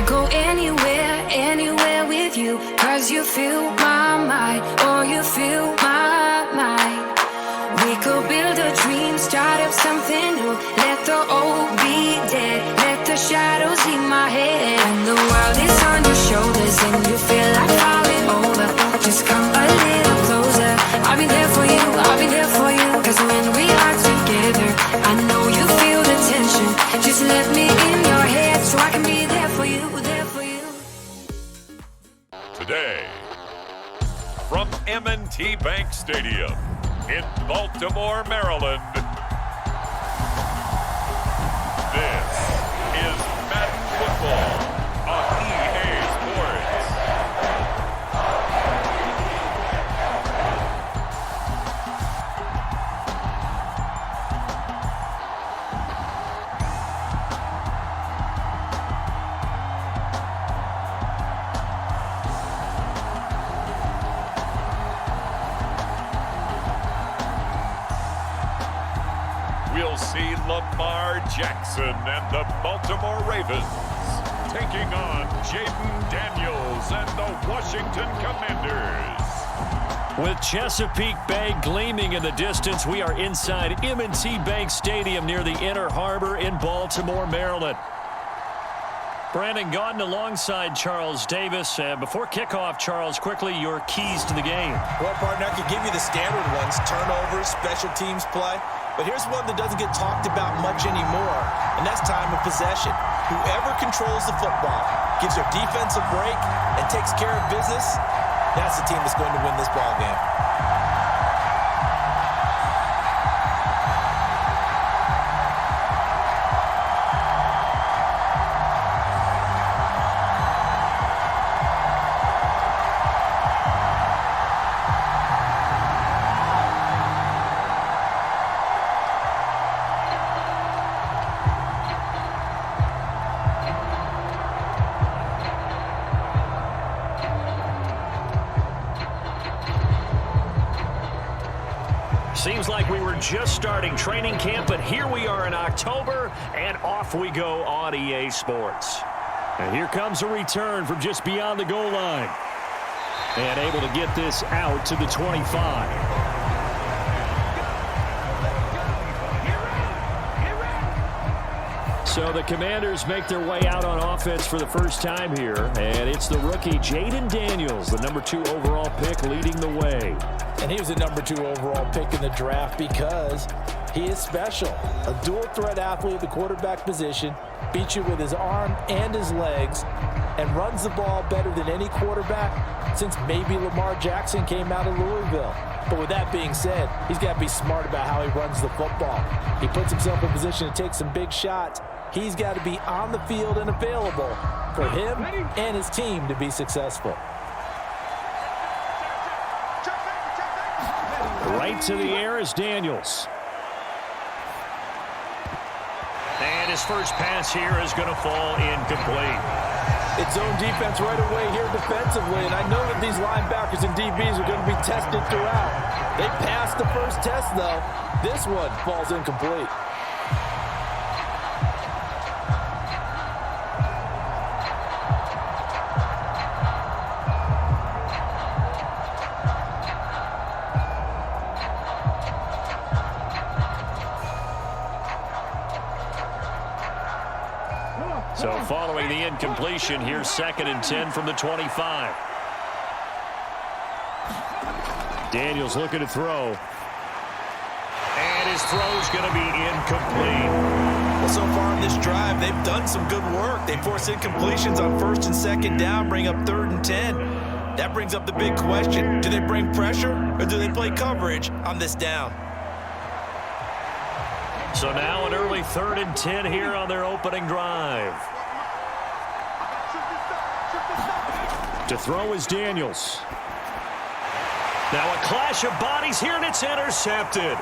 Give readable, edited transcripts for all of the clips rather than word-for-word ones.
go anywhere with you, 'cause you fill my mind, or you fill my mind. We could build a dream, start up something new. Let the old be dead, let the shadows in my head. When the world is on your shoulders and you feel like falling over, just come a little closer. I'll be there for you, I'll be there for you. 'Cause when we are together, I know you feel the tension. Just let me in your head so I can be there for you, there for you. Today, from M&T Bank Stadium in Baltimore, Maryland, this is Madden Football on EA Sports. We'll see Lamar Jackson and the Baltimore Ravens taking on Jaden Daniels and the Washington Commanders. With Chesapeake Bay gleaming in the distance, we are inside M&T Bank Stadium near the Inner Harbor in Baltimore, Maryland. Brandon Gaudin alongside Charles Davis. Before kickoff, Charles, quickly your keys to the game. Well, partner, I could give you the standard ones: turnovers, special teams play. But here's one that doesn't get talked about much anymore, and that's time of possession. Whoever controls the football, gives their defense a break, and takes care of business, that's the team that's going to win this ball game. Seems like we were just starting training camp, but here we are in October, and off we go on EA Sports. And here comes a return from just beyond the goal line. And able to get this out to the 25. So the Commanders make their way out on offense for the first time here, and it's the rookie Jaden Daniels, the number 2 overall pick, leading the way. And he was the number 2 overall pick in the draft because he is special. A dual-threat athlete at the quarterback position, beats you with his arm and his legs, and runs the ball better than any quarterback since maybe Lamar Jackson came out of Louisville. But with that being said, he's got to be smart about how he runs the football. He puts himself in position to take some big shots. He's got to be on the field and available for him and his team to be successful. Right to the air is Daniels. And his first pass here is going to fall incomplete. It's zone defense right away here defensively, and I know that these linebackers and DBs are going to be tested throughout. They passed the first test, though. This one falls incomplete. So following the incompletion, here's 2nd and 10 from the 25. Daniels looking to throw. And his throw's going to be incomplete. Well, so far in this drive, they've done some good work. They force incompletions on 1st and 2nd down, bring up 3rd and 10. That brings up the big question. Do they bring pressure or do they play coverage on this down? So now an early 3rd and 10 here on their opening drive. To throw is Daniels. Now a clash of bodies here, and it's intercepted.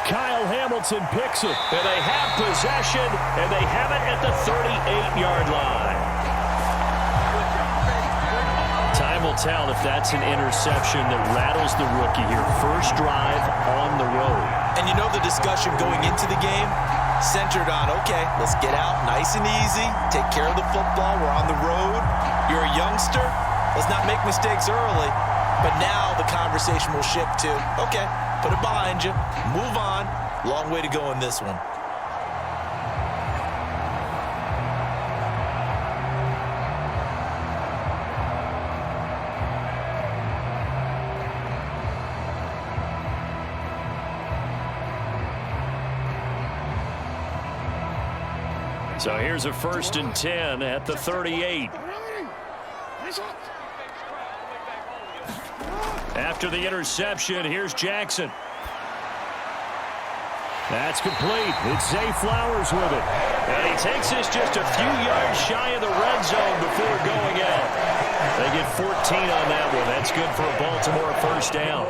Kyle Hamilton picks it. And they have possession, and they have it at the 38-yard line. Time will tell if that's an interception that rattles the rookie here. First drive on the road. And you know the discussion going into the game? centered on, okay, let's get out nice and easy, take care of the football, we're on the road, you're a youngster, let's not make mistakes early. But now the conversation will shift to, okay, put it behind you, move on, long way to go in this one. So here's a 1st and 10 at the 38. After the interception, here's Jackson. That's complete. It's Zay Flowers with it. And he takes this just a few yards shy of the red zone before going out. They get 14 on that one. That's good for a Baltimore 1st down.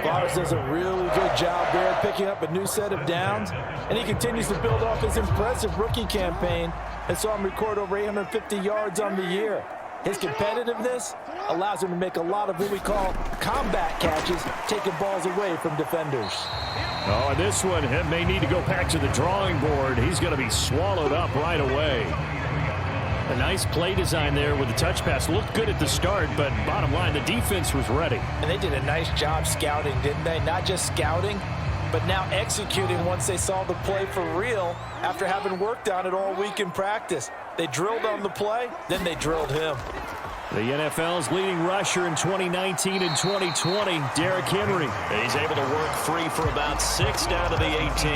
Flowers does a really good job there picking up a new set of downs, and he continues to build off his impressive rookie campaign and saw him record over 850 yards on the year. His competitiveness allows him to make a lot of what we call combat catches, taking balls away from defenders. Oh, and this one may need to go back to the drawing board. He's going to be swallowed up right away. A nice play design there with the touch pass. Looked good at the start, but bottom line, the defense was ready. And they did a nice job scouting, didn't they? Not just scouting, but now executing once they saw the play for real after having worked on it all week in practice. They drilled on the play, then they drilled him. The NFL's leading rusher in 2019 and 2020, Derrick Henry. He's able to work free for about 6 down to the 18.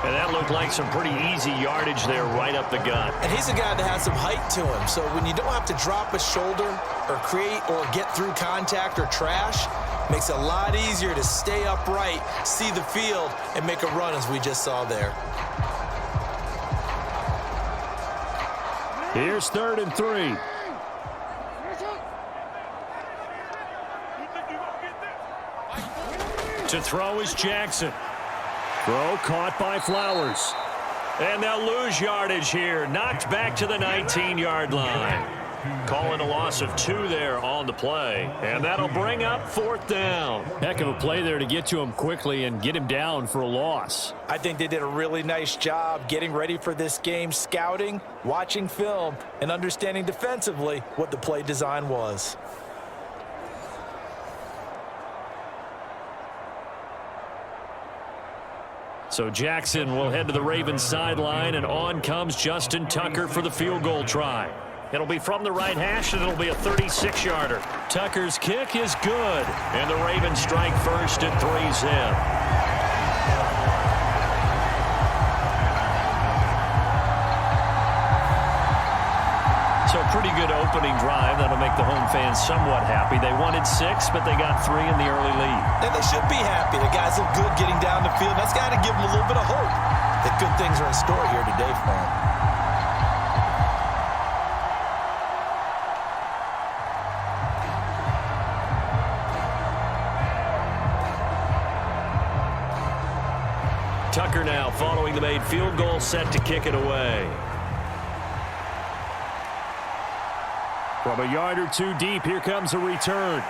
And that looked like some pretty easy yardage there right up the gut. And he's a guy that has some height to him, so when you don't have to drop a shoulder or create or get through contact or trash, makes it a lot easier to stay upright, see the field, and make a run as we just saw there. Here's 3rd and 3. To throw is Jackson. Throw caught by Flowers. And they'll lose yardage here. Knocked back to the 19-yard line. Calling a loss of 2 there on the play. And that'll bring up 4th down. Heck of a play there to get to him quickly and get him down for a loss. I think they did a really nice job getting ready for this game, scouting, watching film, and understanding defensively what the play design was. So Jackson will head to the Ravens sideline, and on comes Justin Tucker for the field goal try. It'll be from the right hash, and it'll be a 36-yarder. Tucker's kick is good, and the Ravens strike first at 3-zip. So pretty good opening drive. That'll make the home fans somewhat happy. They wanted 6, but they got 3 in the early lead. And they should be happy. The guys look good getting down the field. That's got to give them a little bit of hope that good things are in store here today for them. Tucker now following the made field goal, set to kick it away. From a yard or 2 deep, here comes a return.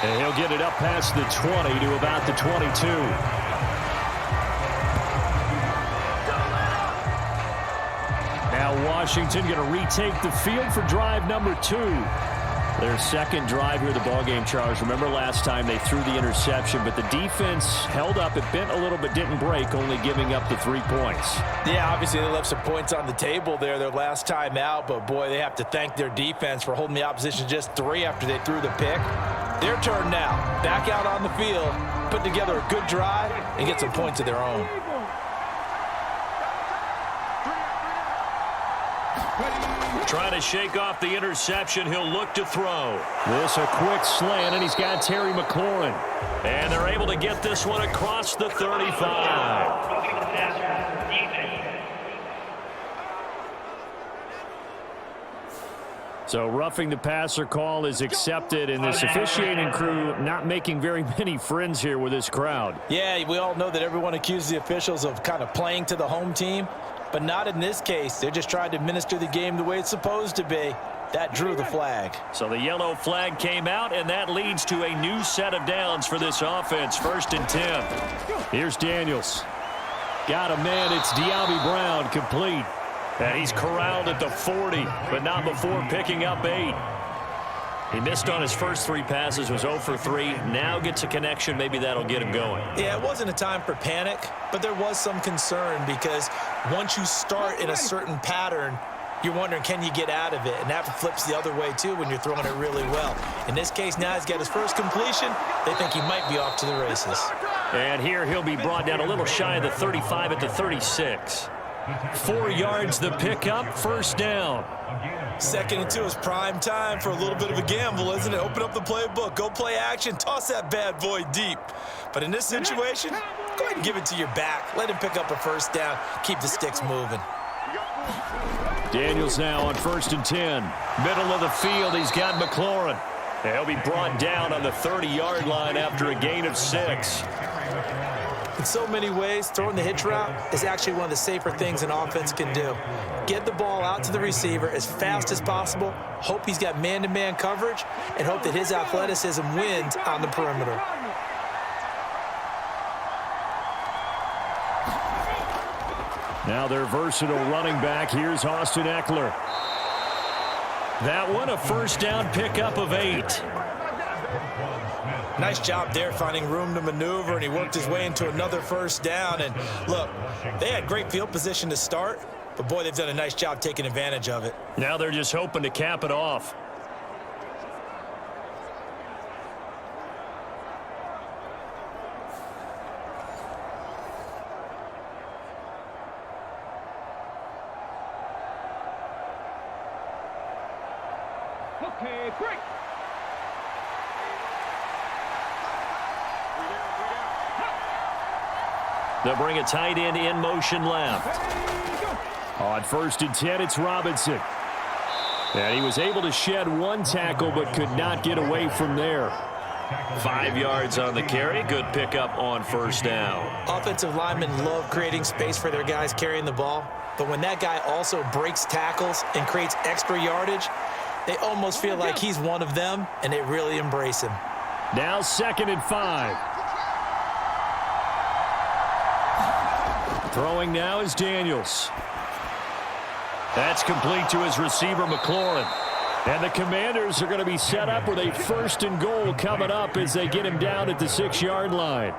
And he'll get it up past the 20 to about the 22. Now Washington going to retake the field for drive number 2. Their second drive here of the ballgame, Charles. Remember last time they threw the interception, but the defense held up. It bent a little but didn't break, only giving up the 3 points. Yeah, obviously they left some points on the table there their last time out, but boy, they have to thank their defense for holding the opposition just 3 after they threw the pick. Their turn now. Back out on the field, put together a good drive, and get some points of their own. Trying to shake off the interception. He'll look to throw. This a quick slant, and he's got Terry McLaurin. And they're able to get this one across the 35. So roughing the passer call is accepted, and this officiating crew not making very many friends here with this crowd. Yeah, we all know that everyone accuses the officials of kind of playing to the home team. But not in this case. They're just trying to administer the game the way it's supposed to be. That drew the flag. So the yellow flag came out, and that leads to a new set of downs for this offense. 1st and 10. Here's Daniels. Got a man. It's De'Ami Brown, complete. And he's corralled at the 40, but not before picking up 8. He missed on his first 3 passes, was 0 for 3. Now gets a connection. Maybe that'll get him going. Yeah, it wasn't a time for panic, but there was some concern because once you start in a certain pattern, you're wondering, can you get out of it? And that flips the other way, too, when you're throwing it really well. In this case, now he's got his first completion. They think he might be off to the races. And here he'll be brought down a little shy of the 35 at the 36. 4 yards the pickup, first down. 2nd and 2 is prime time for a little bit of a gamble, isn't it? Open up the playbook, go play action, toss that bad boy deep. But in this situation, go ahead and give it to your back. Let him pick up a first down, keep the sticks moving. Daniels now on 1st and 10. Middle of the field, he's got McLaurin. And he'll be brought down on the 30-yard line after a gain of 6. In so many ways, throwing the hitch route is actually one of the safer things an offense can do. Get the ball out to the receiver as fast as possible, hope he's got man-to-man coverage, and hope that his athleticism wins on the perimeter. Now their versatile running back. Here's Austin Eckler. That one, a first down pickup of 8. Nice job there finding room to maneuver, and he worked his way into another first down. And look, they had great field position to start, but boy, they've done a nice job taking advantage of it. Now they're just hoping to cap it off. Okay, break. They'll bring a tight end in motion left. On 1st and 10, it's Robinson. And he was able to shed 1 tackle but could not get away from there. 5 yards on the carry. Good pickup on first down. Offensive linemen love creating space for their guys carrying the ball. But when that guy also breaks tackles and creates extra yardage, they almost feel like he's one of them, and they really embrace him. Now 2nd and 5. Throwing now is Daniels. That's complete to his receiver, McLaurin. And the Commanders are going to be set up with a 1st and goal coming up as they get him down at the 6-yard line.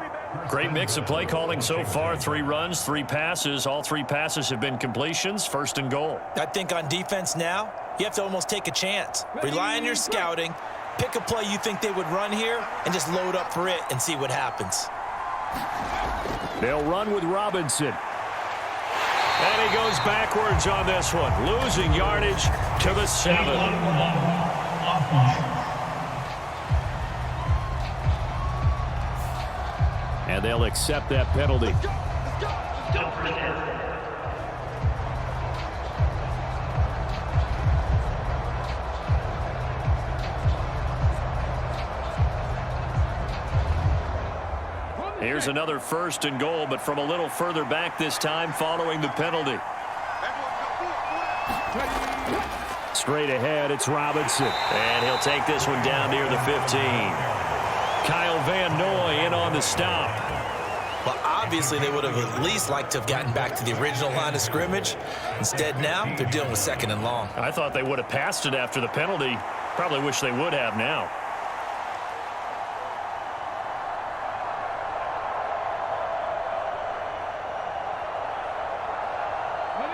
Great mix of play calling so far. 3 runs, 3 passes. All 3 passes have been completions. 1st and goal. I think on defense now, you have to almost take a chance. Rely on your scouting. Pick a play you think they would run here and just load up for it and see what happens. They'll run with Robinson. And he goes backwards on this one. Losing yardage to the 7. And they'll accept that penalty. Here's another 1st and goal, but from a little further back this time following the penalty. Straight ahead, it's Robinson. And he'll take this one down near the 15. Kyle Van Noy in on the stop. Well, obviously they would have at least liked to have gotten back to the original line of scrimmage. Instead now, they're dealing with 2nd and long. I thought they would have passed it after the penalty. Probably wish they would have now.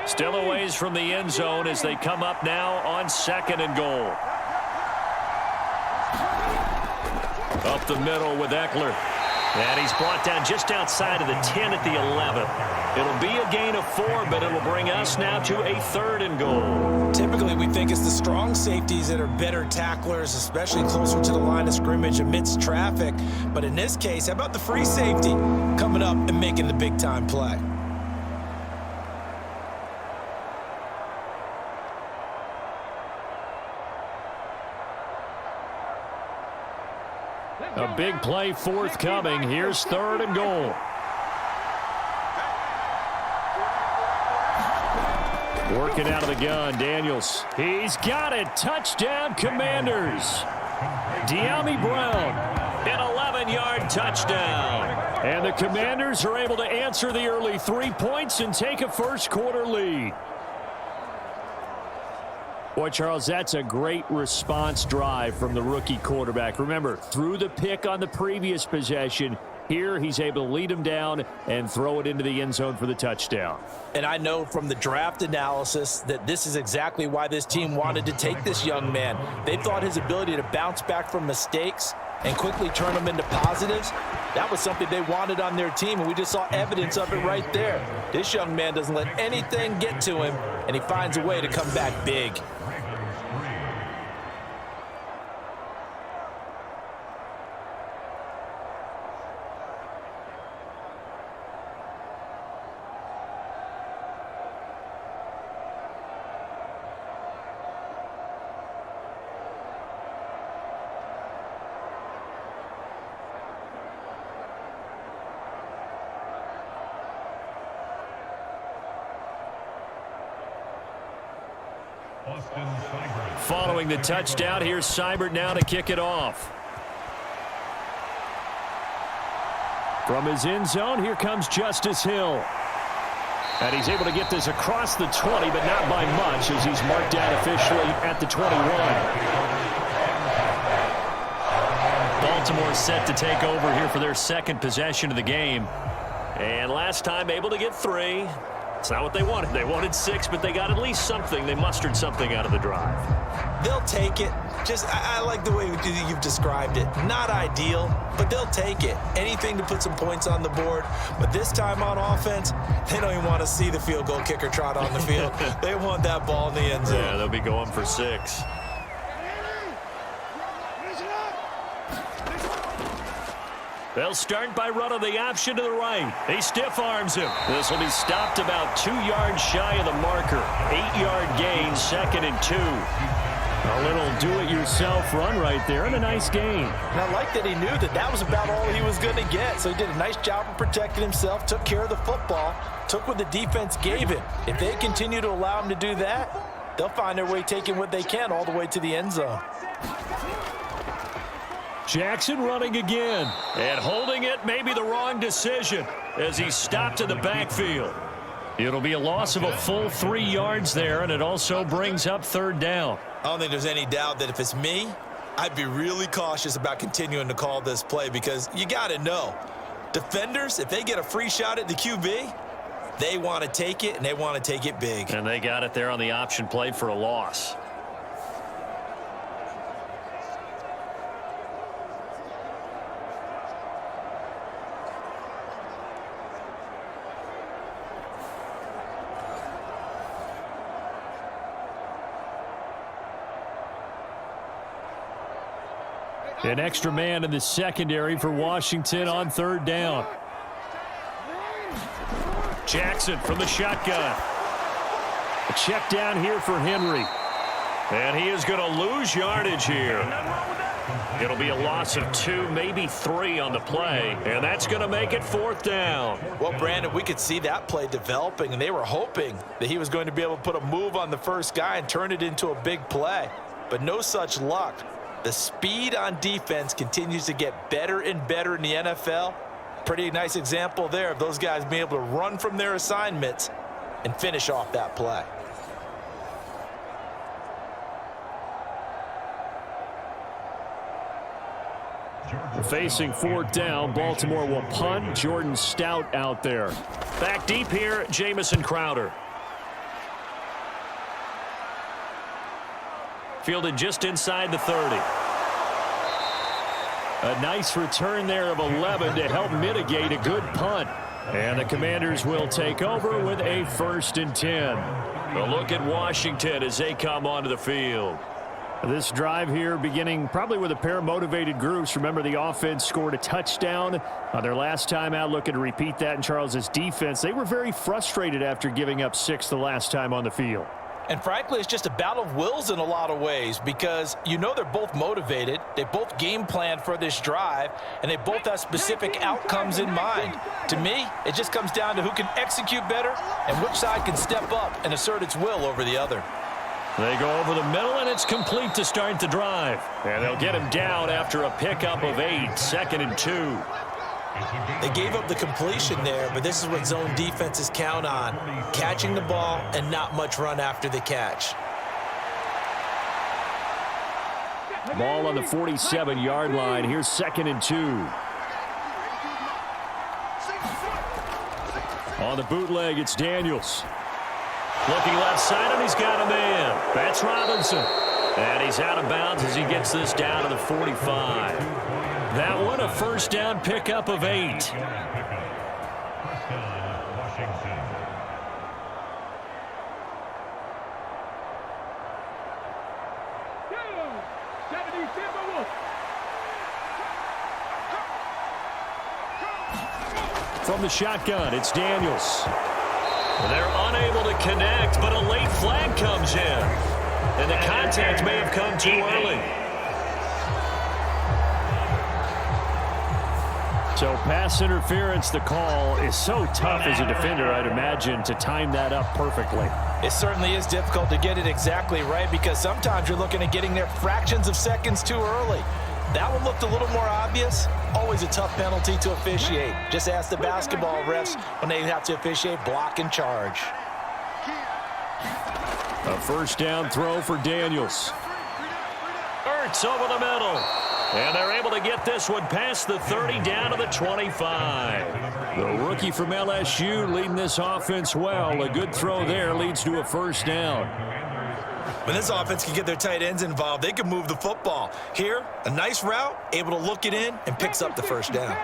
Still a ways from the end zone as they come up now on 2nd and goal. Up the middle with Eckler. And he's brought down just outside of the 10 at the 11. It'll be a gain of 4, but it'll bring us now to a 3rd and goal. Typically, we think it's the strong safeties that are better tacklers, especially closer to the line of scrimmage amidst traffic. But in this case, how about the free safety coming up and making the big-time play? A big play forthcoming. Here's 3rd and goal. Working out of the gun, Daniels. He's got it. Touchdown, Commanders. De'Ami Brown, an 11-yard touchdown. And the Commanders are able to answer the early 3 points and take a first-quarter lead. Boy, Charles, that's a great response drive from the rookie quarterback. Remember, threw the pick on the previous possession. Here, he's able to lead him down and throw it into the end zone for the touchdown. And I know from the draft analysis that this is exactly why this team wanted to take this young man. They thought his ability to bounce back from mistakes and quickly turn them into positives, that was something they wanted on their team, and we just saw evidence of it right there. This young man doesn't let anything get to him, and he finds a way to come back big. Following the touchdown, here's Seibert now to kick it off. From his end zone, here comes Justice Hill. And he's able to get this across the 20, but not by much, as he's marked down officially at the 21. Baltimore set to take over here for their second possession of the game. And last time able to get 3. It's not what they wanted. They wanted 6, but they got at least something. They mustered something out of the drive. They'll take it. I like the way you've described it. Not ideal, but they'll take it. Anything to put some points on the board. But this time on offense, they don't even want to see the field goal kicker trot on the field. They want that ball in the end zone. Yeah, they'll be going for 6. They'll start by running the option to the right. He stiff arms him. This will be stopped about 2 yards shy of the marker. 8-yard gain, 2nd and 2. A little do-it-yourself run right there, and a nice gain. And I like that he knew that that was about all he was going to get. So he did a nice job of protecting himself, took care of the football, took what the defense gave him. If they continue to allow him to do that, they'll find their way taking what they can all the way to the end zone. Jackson running again, and holding it may be the wrong decision as he's stopped in the backfield. It'll be a loss of a full 3 yards there, and it also brings up 3rd down. I don't think there's any doubt that if it's me, I'd be really cautious about continuing to call this play, because you got to know, defenders, if they get a free shot at the QB, they want to take it, and they want to take it big. And they got it there on the option play for a loss. An extra man in the secondary for Washington on 3rd down. Jackson from the shotgun. A check down here for Henry. And he is going to lose yardage here. It'll be a loss of 2, maybe 3 on the play. And that's going to make it 4th down. Well, Brandon, we could see that play developing, and they were hoping that he was going to be able to put a move on the first guy and turn it into a big play. But no such luck. The speed on defense continues to get better and better in the NFL. Pretty nice example there of those guys being able to run from their assignments and finish off that play. Facing 4th down, Baltimore will punt. Jordan Stout out there. Back deep here, Jamison Crowder. Fielded just inside the 30. A nice return there of 11 to help mitigate a good punt. And the Commanders will take over with a 1st and 10. A look at Washington as they come onto the field. This drive here beginning probably with a pair of motivated groups. Remember, the offense scored a touchdown on their last time out. Looking to repeat that in Charles's defense. They were very frustrated after giving up 6 the last time on the field. And frankly, it's just a battle of wills in a lot of ways, because you know they're both motivated, they both game plan for this drive, and they both have specific outcomes in mind. To me, it just comes down to who can execute better and which side can step up and assert its will over the other. They go over the middle, and it's complete to start the drive. And they'll get him down after a pickup of 8, 2nd and 2. They gave up the completion there, but this is what zone defenses count on. Catching the ball and not much run after the catch. Ball on the 47-yard line. Here's 2nd and 2. On the bootleg, it's Daniels. Looking left side, and he's got a man. That's Robinson. And he's out of bounds as he gets this down to the 45. That one, a first down pickup of 8. From the shotgun, it's Daniels. They're unable to connect, but a late flag comes in. And the contact may have come too early. So pass interference, the call is so tough as a defender, I'd imagine, to time that up perfectly. It certainly is difficult to get it exactly right because sometimes you're looking at getting there fractions of seconds too early. That one looked a little more obvious. Always a tough penalty to officiate. Just ask the basketball refs when they have to officiate block and charge. A first down throw for Daniels. Ertz over the middle. And they're able to get this one past the 30 down to the 25. The rookie from LSU leading this offense well. A good throw there leads to a first down. When this offense can get their tight ends involved, they can move the football. Here, a nice route, able to look it in, and picks up the first down.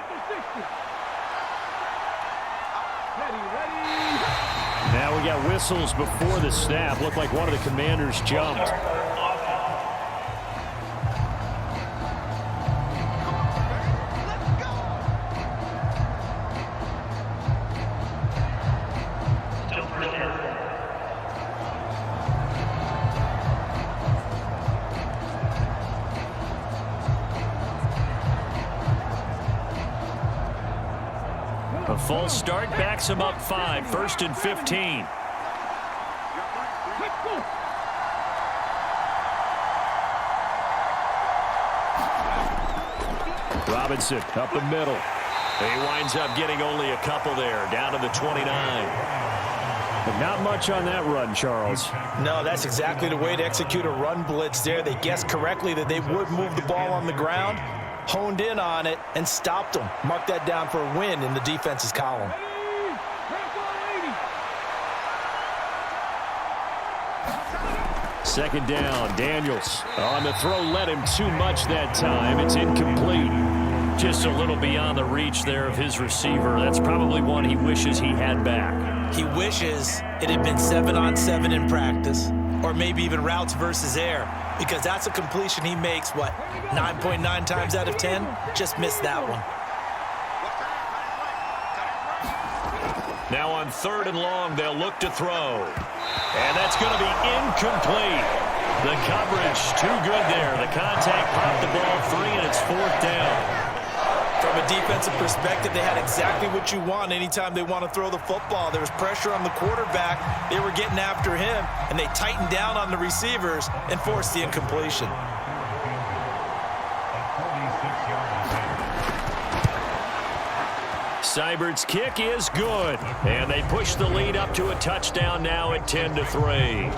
Now we got whistles before the snap. Looked like one of the Commanders jumped. A false start backs him up 5. 1st and 15. Robinson up the middle. He winds up getting only a couple there, down to the 29. But not much on that run, Charles. No, that's exactly the way to execute a run blitz there. They guessed correctly that they would move the ball on the ground, honed in on it, and stopped them. Mark that down for a win in the defense's column. Second down, Daniels. On the throw, led him too much that time. It's incomplete. Just a little beyond the reach there of his receiver. That's probably one he wishes he had back. He wishes it had been 7-on-7 in practice, or maybe even routes versus air, because that's a completion he makes, 9.9 times out of 10? Just missed that one. Now on 3rd and long, they'll look to throw. And that's going to be incomplete. The coverage too good there. The contact popped the ball free, and it's 4th down. From a defensive perspective, they had exactly what you want anytime they want to throw the football. There was pressure on the quarterback. They were getting after him, and they tightened down on the receivers and forced the incompletion. Seibert's kick is good, and they push the lead up to a touchdown now at 10-3.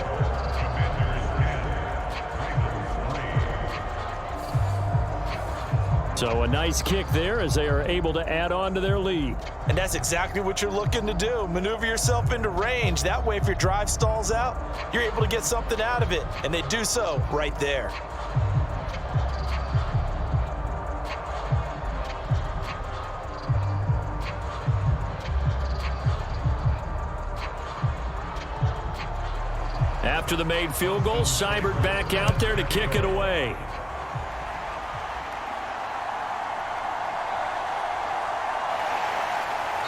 So a nice kick there as they are able to add on to their lead. And that's exactly what you're looking to do. Maneuver yourself into range. That way, if your drive stalls out, you're able to get something out of it. And they do so right there. After the made field goal, Seibert back out there to kick it away.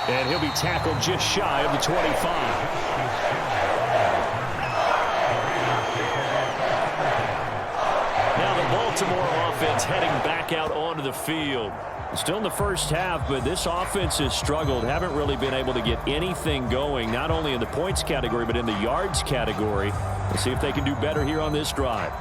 And he'll be tackled just shy of the 25. Now the Baltimore offense heading back out onto the field. Still in the first half, but this offense has struggled. Haven't really been able to get anything going, not only in the points category, but in the yards category. We'll see if they can do better here on this drive.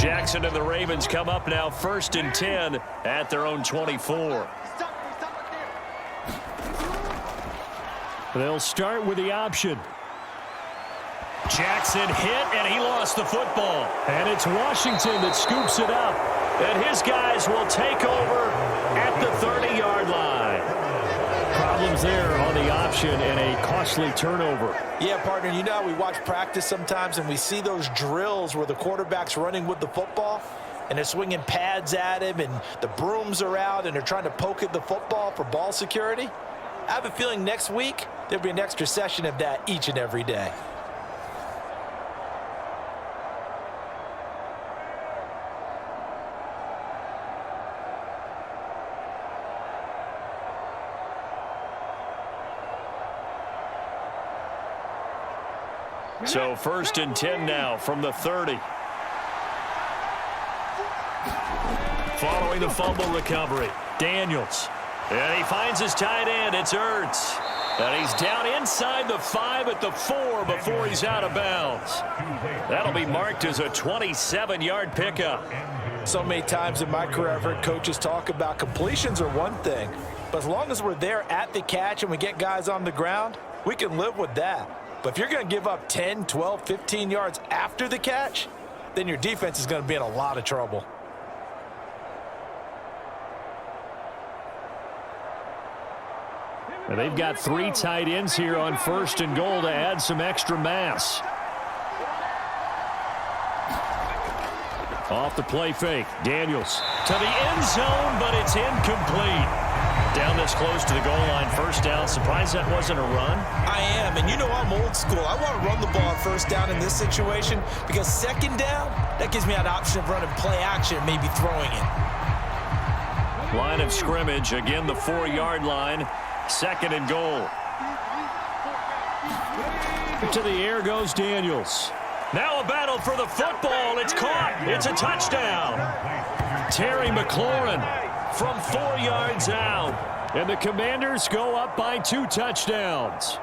Jackson and the Ravens come up now 1st and 10 at their own 24. They'll start with the option. Jackson hit, and he lost the football. And it's Washington that scoops it up. And his guys will take over at the 30-yard line. Problems there on the option and a costly turnover. Yeah, partner, you know how we watch practice sometimes and we see those drills where the quarterback's running with the football and they're swinging pads at him and the brooms are out and they're trying to poke at the football for ball security? I have a feeling next week there'll be an extra session of that each and every day. So 1st and 10 now from the 30. Following the fumble recovery, Daniels. And he finds his tight end. It's Ertz. And he's down inside the 5 at the 4 before he's out of bounds. That'll be marked as a 27-yard pickup. So many times in my career I've heard coaches talk about completions are one thing, but as long as we're there at the catch and we get guys on the ground, we can live with that. But if you're going to give up 10, 12, 15 yards after the catch, then your defense is going to be in a lot of trouble. And they've got 3 tight ends here on 1st and goal to add some extra mass. Off the play fake, Daniels to the end zone, but it's incomplete. Down this close to the goal line, 1st down. Surprised that wasn't a run? I am, and you know I'm old school. I want to run the ball on 1st down in this situation because 2nd down, that gives me an option of running play action, maybe throwing it. Line of scrimmage, again the 4-yard line. 2nd and goal. To the air goes Daniels. Now a battle for the football. It's caught. It's a touchdown. Terry McLaurin from 4 yards out. And the Commanders go up by 2 touchdowns.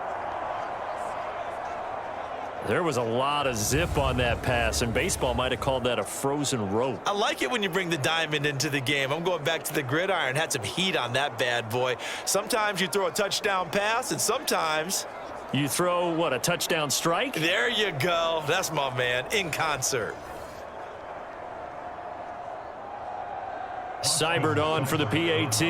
There was a lot of zip on that pass, and baseball might have called that a frozen rope. I like it when you bring the diamond into the game. I'm going back to the gridiron. Had some heat on that bad boy. Sometimes you throw a touchdown pass, and sometimes you throw, what, a touchdown strike? There you go. That's my man, in concert. Seibert on for the PAT.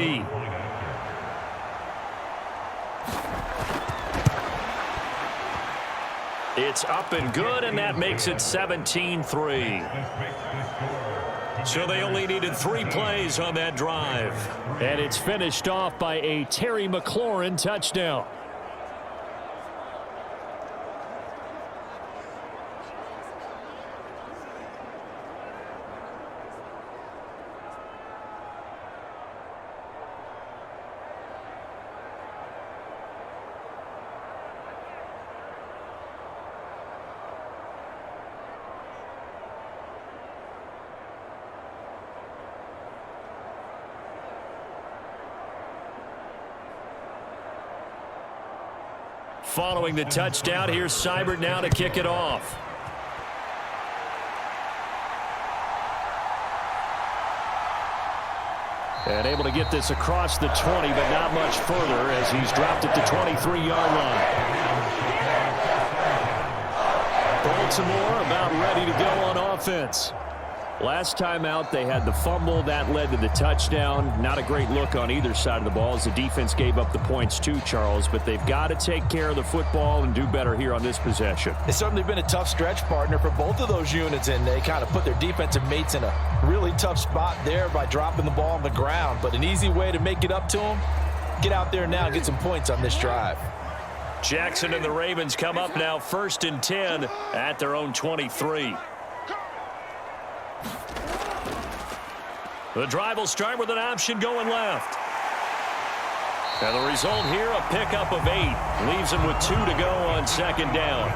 It's up and good, and that makes it 17-3. So they only needed 3 plays on that drive. And it's finished off by a Terry McLaurin touchdown. Following the touchdown, here's Seibert now to kick it off. And able to get this across the 20, but not much further as he's dropped at the 23-yard line. Baltimore about ready to go on offense. Last time out, they had the fumble. That led to the touchdown. Not a great look on either side of the ball as the defense gave up the points too, Charles. But they've got to take care of the football and do better here on this possession. It's certainly been a tough stretch, partner, for both of those units, and they kind of put their defensive mates in a really tough spot there by dropping the ball on the ground. But an easy way to make it up to them, get out there now and get some points on this drive. Jackson and the Ravens come up now 1st and 10 at their own 23. The drive will start with an option going left. And the result here, a pickup of 8. Leaves him with 2 to go on 2nd down.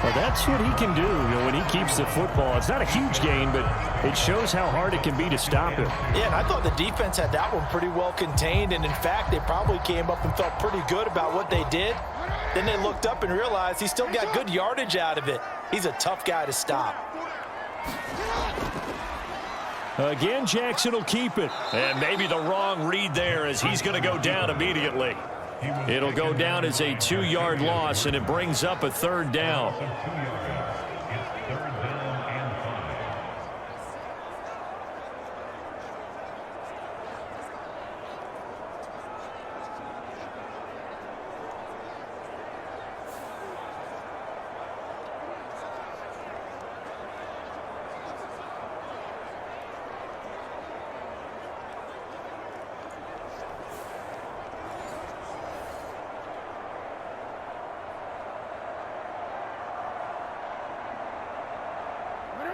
Well, that's what he can do, when he keeps the football. It's not a huge gain, but it shows how hard it can be to stop him. Yeah, and I thought the defense had that one pretty well contained. And, in fact, they probably came up and felt pretty good about what they did. Then they looked up and realized he still got good yardage out of it. He's a tough guy to stop. Again, Jackson will keep it. And maybe the wrong read there as he's going to go down immediately. It'll go down as a 2-yard loss, and it brings up a 3rd down.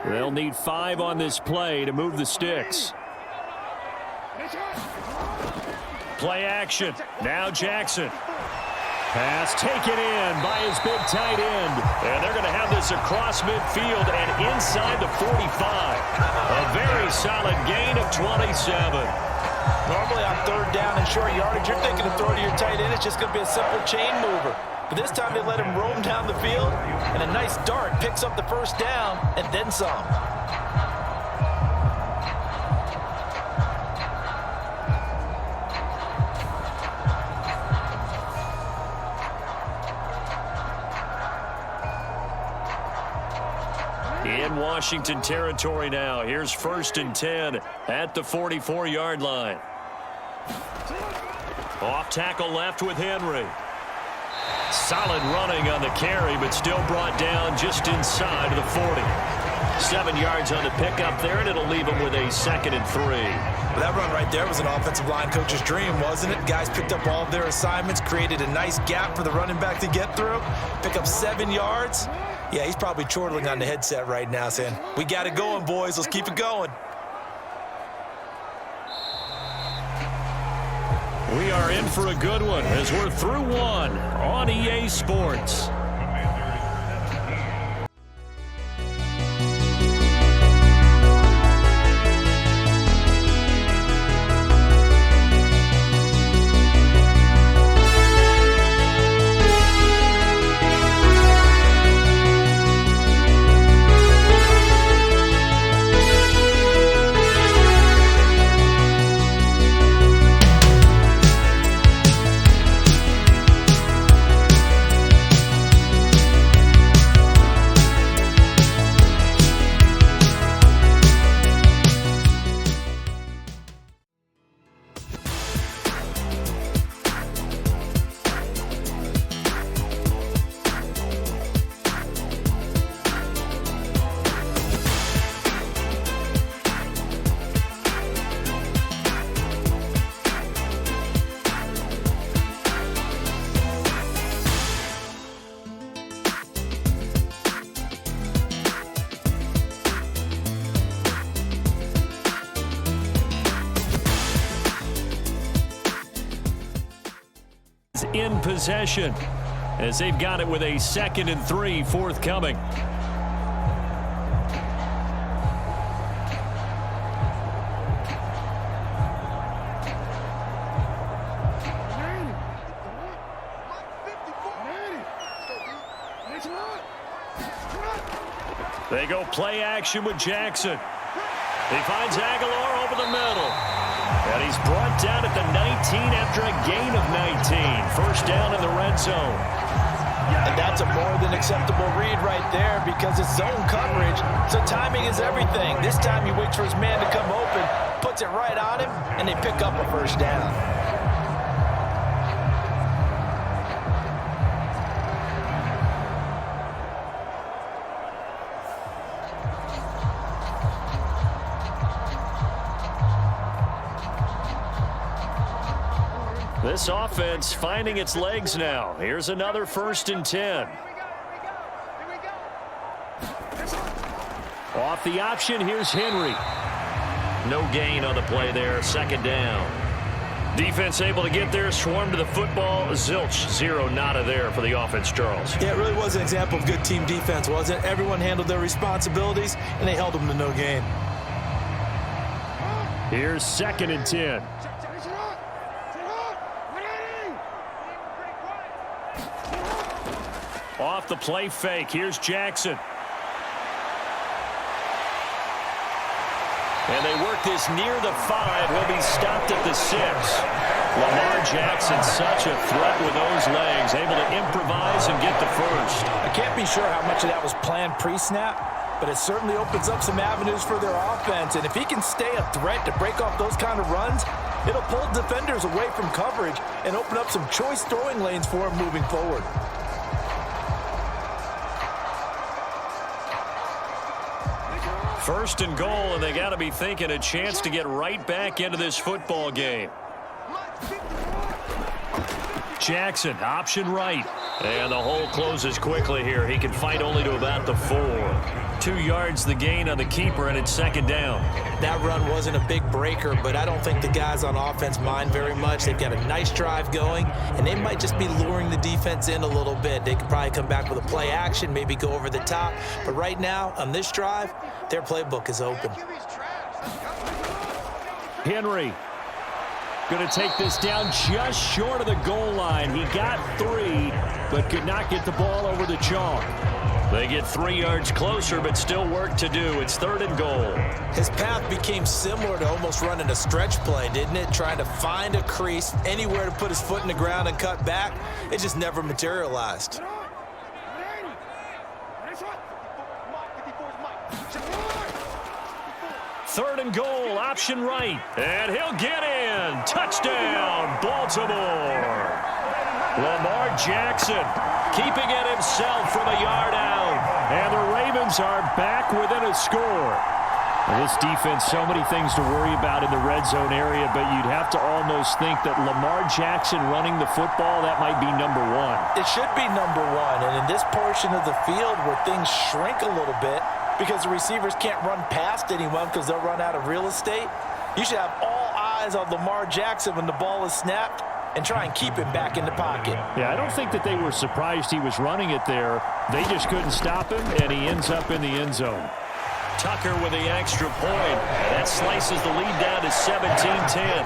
They'll need 5 on this play to move the sticks. Play action. Now Jackson. Pass taken in by his big tight end. And they're going to have this across midfield and inside the 45. A very solid gain of 27. Normally on 3rd down and short yardage, you're thinking of throwing to your tight end. It's just going to be a simple chain mover. But this time they let him roam down the field, and a nice dart picks up the 1st down and then some. In Washington territory now. Here's 1st and 10 at the 44-yard line. Off tackle left with Henry. Solid running on the carry, but still brought down just inside of the 40. 7 yards on the pickup there, and it'll leave him with a 2nd and 3. Well, that run right there was an offensive line coach's dream, wasn't it? Guys picked up all of their assignments, created a nice gap for the running back to get through, pick up 7 yards. Yeah, he's probably chortling on the headset right now saying, we got it going, boys. Let's keep it going. We are in for a good one as we're through one on EA Sports. In possession as they've got it with a 2nd and 3 forthcoming. They go play action with Jackson. He finds Aguilar over the middle. And he's brought down at the 19 after a gain of 19. 1st down in the red zone. And that's a more than acceptable read right there because it's zone coverage, so timing is everything. This time he waits for his man to come open, puts it right on him, and they pick up a 1st down. This offense finding its legs now. Here's another 1st and 10. Off the option, here's Henry. No gain on the play there, 2nd down. Defense able to get there, swarm to the football. Zilch, 0 nada there for the offense, Charles. Yeah, it really was an example of good team defense, wasn't it? Everyone handled their responsibilities, and they held them to no gain. Here's 2nd and 10. Off the play fake. Here's Jackson. And they work this near the 5. He'll be stopped at the 6. Lamar Jackson, such a threat with those legs, able to improvise and get the first. I can't be sure how much of that was planned pre-snap, but it certainly opens up some avenues for their offense. And if he can stay a threat to break off those kind of runs, it'll pull defenders away from coverage and open up some choice throwing lanes for him moving forward. First and goal, and they got to be thinking a chance to get right back into this football game. Jackson, option right. And the hole closes quickly here. He can fight only to about the 4. 2 yards the gain on the keeper, and it's second down. That run wasn't a big breaker, but I don't think the guys on offense mind very much. They've got a nice drive going, and they might just be luring the defense in a little bit. They could probably come back with a play action, maybe go over the top. But right now, on this drive, their playbook is open. Henry going to take this down just short of the goal line. He got 3, but could not get the ball over the chalk. They get 3 yards closer, but still work to do. It's third and goal. His path became similar to almost running a stretch play, didn't it? Trying to find a crease, anywhere to put his foot in the ground and cut back. It just never materialized. Third and goal, option right. And he'll get in. Touchdown, Baltimore. Lamar Jackson keeping it himself from a yard out. And the Ravens are back within a score. This defense, so many things to worry about in the red zone area, but you'd have to almost think that Lamar Jackson running the football, that might be number 1. It should be number 1, and in this portion of the field where things shrink a little bit because the receivers can't run past anyone because they'll run out of real estate, you should have all eyes on Lamar Jackson when the ball is snapped and try and keep him back in the pocket. Yeah, I don't think that they were surprised he was running it there. They just couldn't stop him, and he ends up in the end zone. Tucker with the extra point. That slices the lead down to 17-10.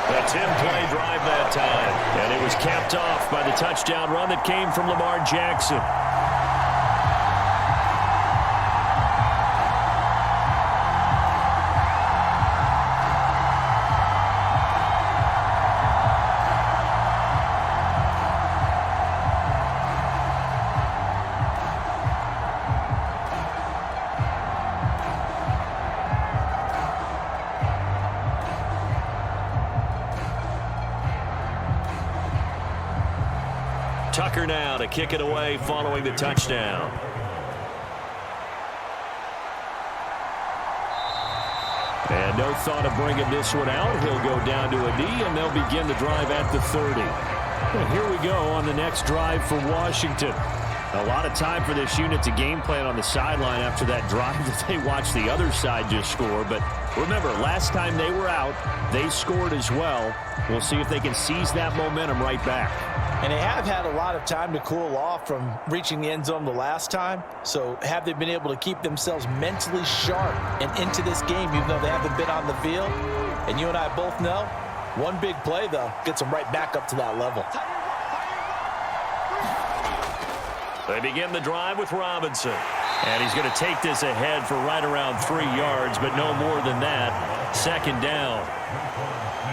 A 10-play drive that time. And it was capped off by the touchdown run that came from Lamar Jackson. Tucker now to kick it away following the touchdown. And no thought of bringing this one out. He'll go down to a knee, and they'll begin the drive at the 30. And here we go on the next drive for Washington. A lot of time for this unit to game plan on the sideline after that drive that they watched the other side just score. But remember, last time they were out, they scored as well. We'll see if they can seize that momentum right back. And they have had a lot of time to cool off from reaching the end zone the last time. So have they been able to keep themselves mentally sharp and into this game, even though they haven't been on the field? And you and I both know, one big play, though, gets them right back up to that level. They begin the drive with Robinson. And he's going to take this ahead for right around 3 yards, but no more than that. Second down.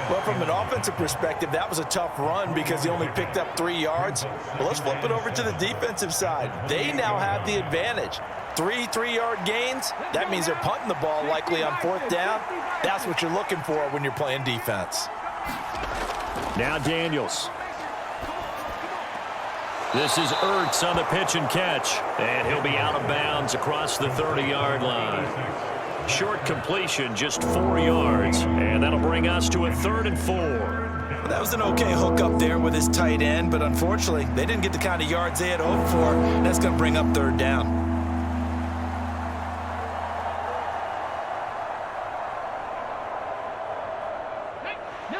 Well, from an offensive perspective, that was a tough run because he only picked up 3 yards. Well, let's flip it over to the defensive side. They now have the advantage. 3 3-yard gains. That means they're punting the ball likely on 4th down. That's what you're looking for when you're playing defense. Now Daniels. This is Ertz on the pitch and catch. And he'll be out of bounds across the 30-yard line. Short completion, just 4 yards. And that'll bring us to a 3rd and 4. That was an okay hook up there with his tight end, but unfortunately, they didn't get the kind of yards they had hoped for. That's going to bring up 3rd down.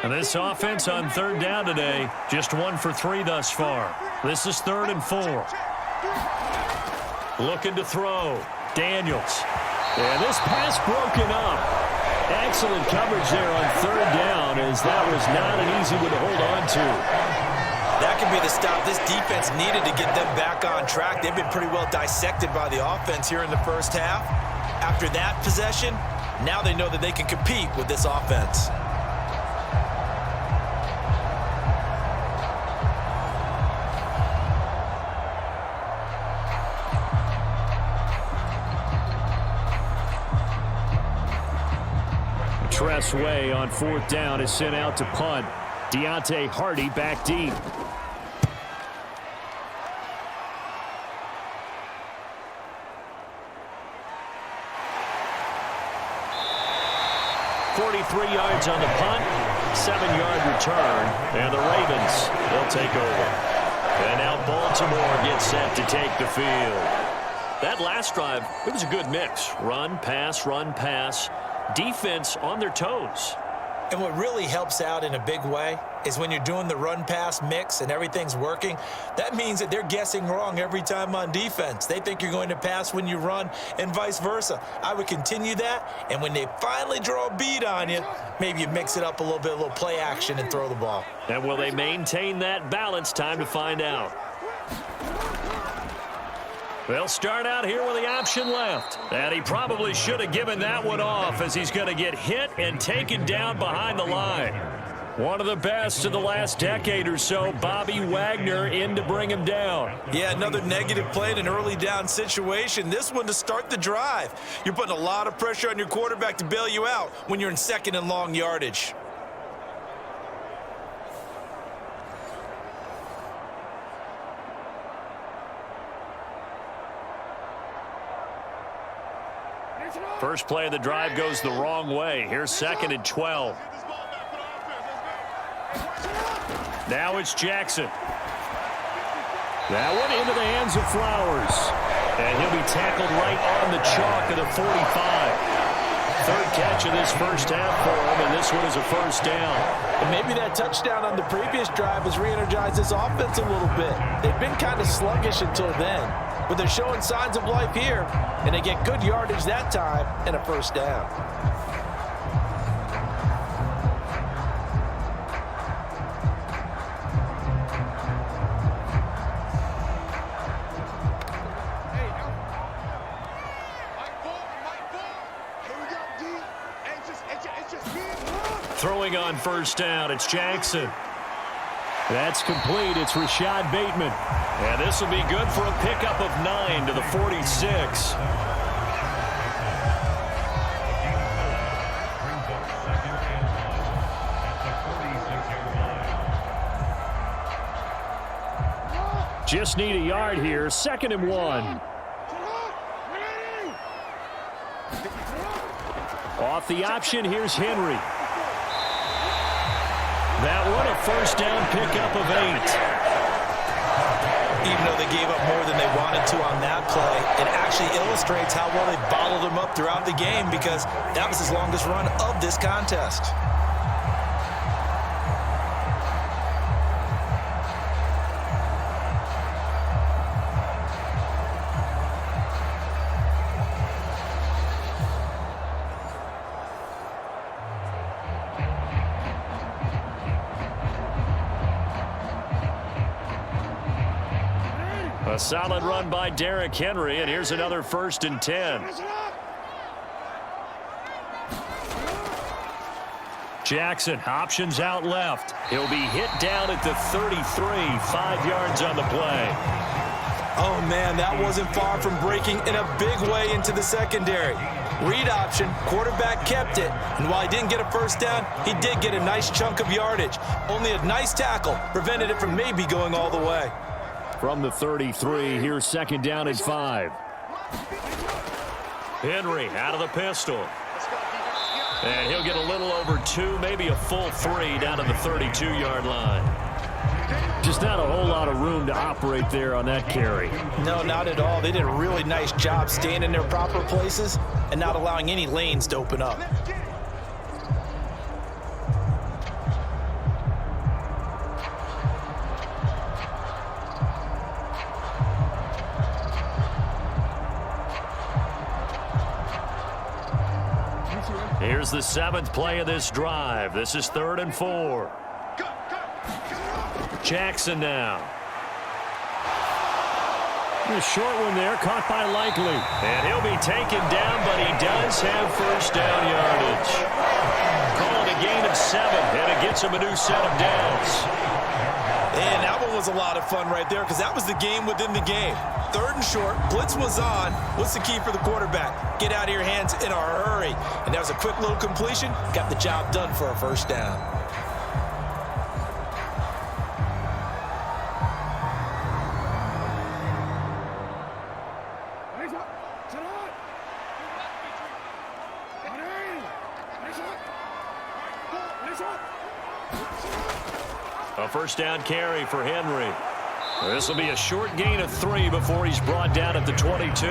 And this offense on 3rd down today, just 1 for 3 thus far. This is 3rd and 4. Looking to throw. Daniels. And this pass broken up. Excellent coverage there on 3rd down, as that was not an easy one to hold on to. That could be the stop this defense needed to get them back on track. They've been pretty well dissected by the offense here in the first half. After that possession, now they know that they can compete with this offense. Tressway on 4th down is sent out to punt. Deontay Hardy back deep. .43 yards on the punt, 7-yard return, and the Ravens, they'll take over. And now Baltimore gets set to take the field. That last drive, it was a good mix. Run, pass, defense on their toes. And what really helps out in a big way is when you're doing the run-pass mix and everything's working, that means that they're guessing wrong every time on defense. They think you're going to pass when you run and vice versa. I would continue that, and when they finally draw a bead on you, maybe you mix it up a little bit, a little play action and throw the ball. And will they maintain that balance? Time to find out. They'll start out here with the option left. And he probably should have given that one off as he's going to get hit and taken down behind the line. One of the best of the last decade or so, Bobby Wagner in to bring him down. Yeah, another negative play in an early down situation. This one to start the drive. You're putting a lot of pressure on your quarterback to bail you out when you're in 2nd and long yardage. First play of the drive goes the wrong way. Here's 2nd and 12. Now it's Jackson. That one into the hands of Flowers. And he'll be tackled right on the chalk of the 45. 3rd catch of this first half for him, and this one is a 1st down. And maybe that touchdown on the previous drive has re-energized this offense a little bit. They've been kind of sluggish until then, but they're showing signs of life here, and they get good yardage that time and a 1st down. Throwing on 1st down, it's Jackson. That's complete. It's Rashad Bateman. And this will be good for a pickup of 9 to the 46. Just need a yard here. 2nd and 1. Off the option, here's Henry. That one a 1st down pickup of 8. Even though they gave up more than they wanted to on that play, it actually illustrates how well they bottled them up throughout the game because that was his longest run of this contest. A solid run by Derrick Henry, and here's another 1st and 10. Jackson, options out left. He'll be hit down at the 33, 5 yards on the play. Oh, man, that wasn't far from breaking in a big way into the secondary. Read option, quarterback kept it, and while he didn't get a 1st down, he did get a nice chunk of yardage. Only a nice tackle prevented it from maybe going all the way. From the 33, here's 2nd down and 5. Henry out of the pistol. And he'll get a little over 2, maybe a full 3 down to the 32-yard line. Just not a whole lot of room to operate there on that carry. No, not at all. They did a really nice job staying in their proper places and not allowing any lanes to open up. Here's the 7th play of this drive. This is 3rd and 4. Jackson now. The short one there, caught by Likely. And he'll be taken down, but he does have first down yardage. Call it a gain of 7, and it gets him a new set of downs. And that one was a lot of fun right there because that was the game within the game. 3rd and short, blitz was on. What's the key for the quarterback? Get out of your hands in a hurry. And that was a quick little completion. Got the job done for a first down. A first down carry for Henry. This will be a short gain of 3 before he's brought down at the 22.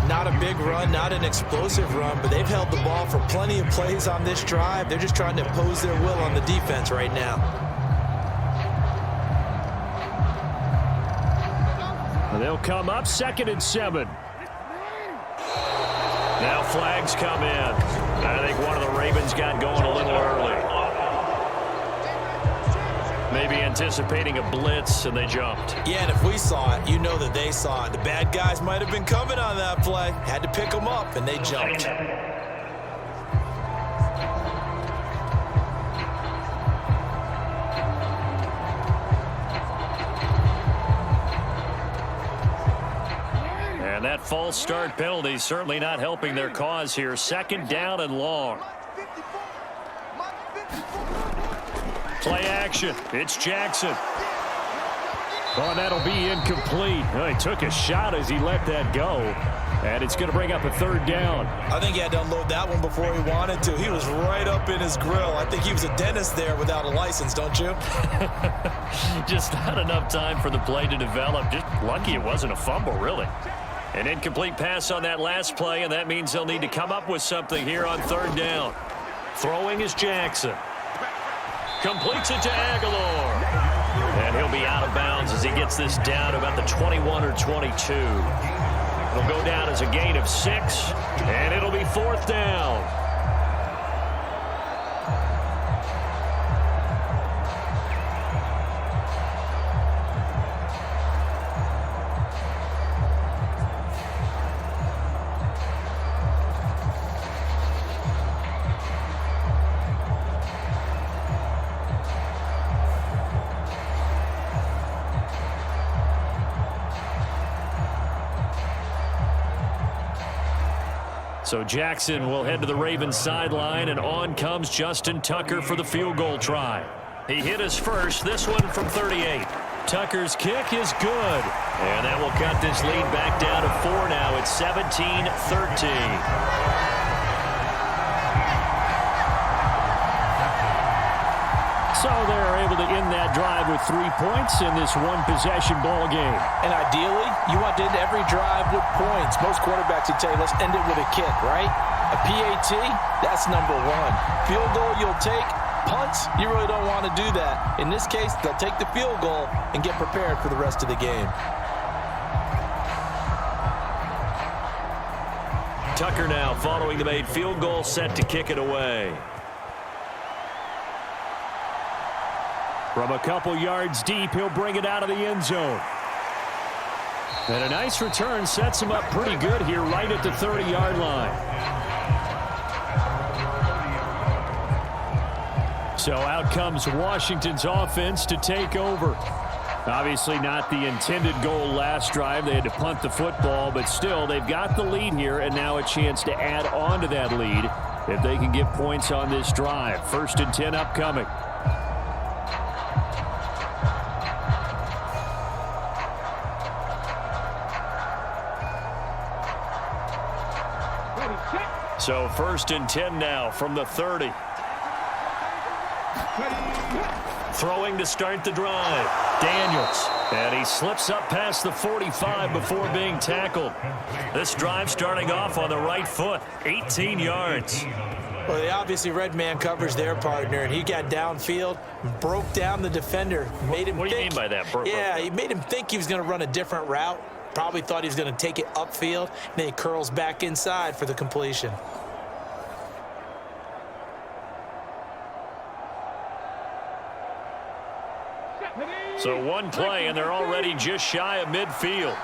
Not a big run, not an explosive run, but they've held the ball for plenty of plays on this drive. They're just trying to impose their will on the defense right now. They'll come up 2nd and 7. Now flags come in. I think one of the Ravens got going a little early. Maybe anticipating a blitz, and they jumped. Yeah, and if we saw it, you know that they saw it. The bad guys might have been coming on that play. Had to pick them up, and they jumped. And that false start penalty certainly not helping their cause here. 2nd down and long. Play action. It's Jackson. Oh, that'll be incomplete. Oh, he took a shot as he let that go. And it's going to bring up a 3rd down. I think he had to unload that one before he wanted to. He was right up in his grill. I think he was a dentist there without a license, don't you? Just not enough time for the play to develop. Just lucky it wasn't a fumble, really. An incomplete pass on that last play, and that means they'll need to come up with something here on 3rd down. Throwing is Jackson. Completes it to Aguilar. And he'll be out of bounds as he gets this down to about the 21 or 22. It'll go down as a gain of 6, and it'll be 4th down. So Jackson will head to the Ravens sideline, and on comes Justin Tucker for the field goal try. He hit his first, this one from 38. Tucker's kick is good, and that will cut this lead back down to 4 now. It's 17-13. So they're able to end that drive with 3 points in this one-possession ball game. And ideally, you want to end every drive with points. Most quarterbacks would tell you, let's end it with a kick, right? A PAT, that's number 1. Field goal you'll take. Punts, you really don't want to do that. In this case, they'll take the field goal and get prepared for the rest of the game. Tucker now following the made field goal, set to kick it away. From a couple yards deep, he'll bring it out of the end zone. And a nice return sets him up pretty good here right at the 30-yard line. So out comes Washington's offense to take over. Obviously not the intended goal last drive. They had to punt the football, but still they've got the lead here and now a chance to add on to that lead if they can get points on this drive. 1st and 10 upcoming. So 1st and 10 now from the 30. Throwing to start the drive. Daniels. And he slips up past the 45 before being tackled. This drive starting off on the right foot. 18 yards. Well, they obviously red man covers their partner, and he got downfield, broke down the defender, made him What do you mean by that? Yeah, he made him think he was going to run a different route. Probably thought he was going to take it upfield, and then he curls back inside for the completion. So one play, and they're already just shy of midfield.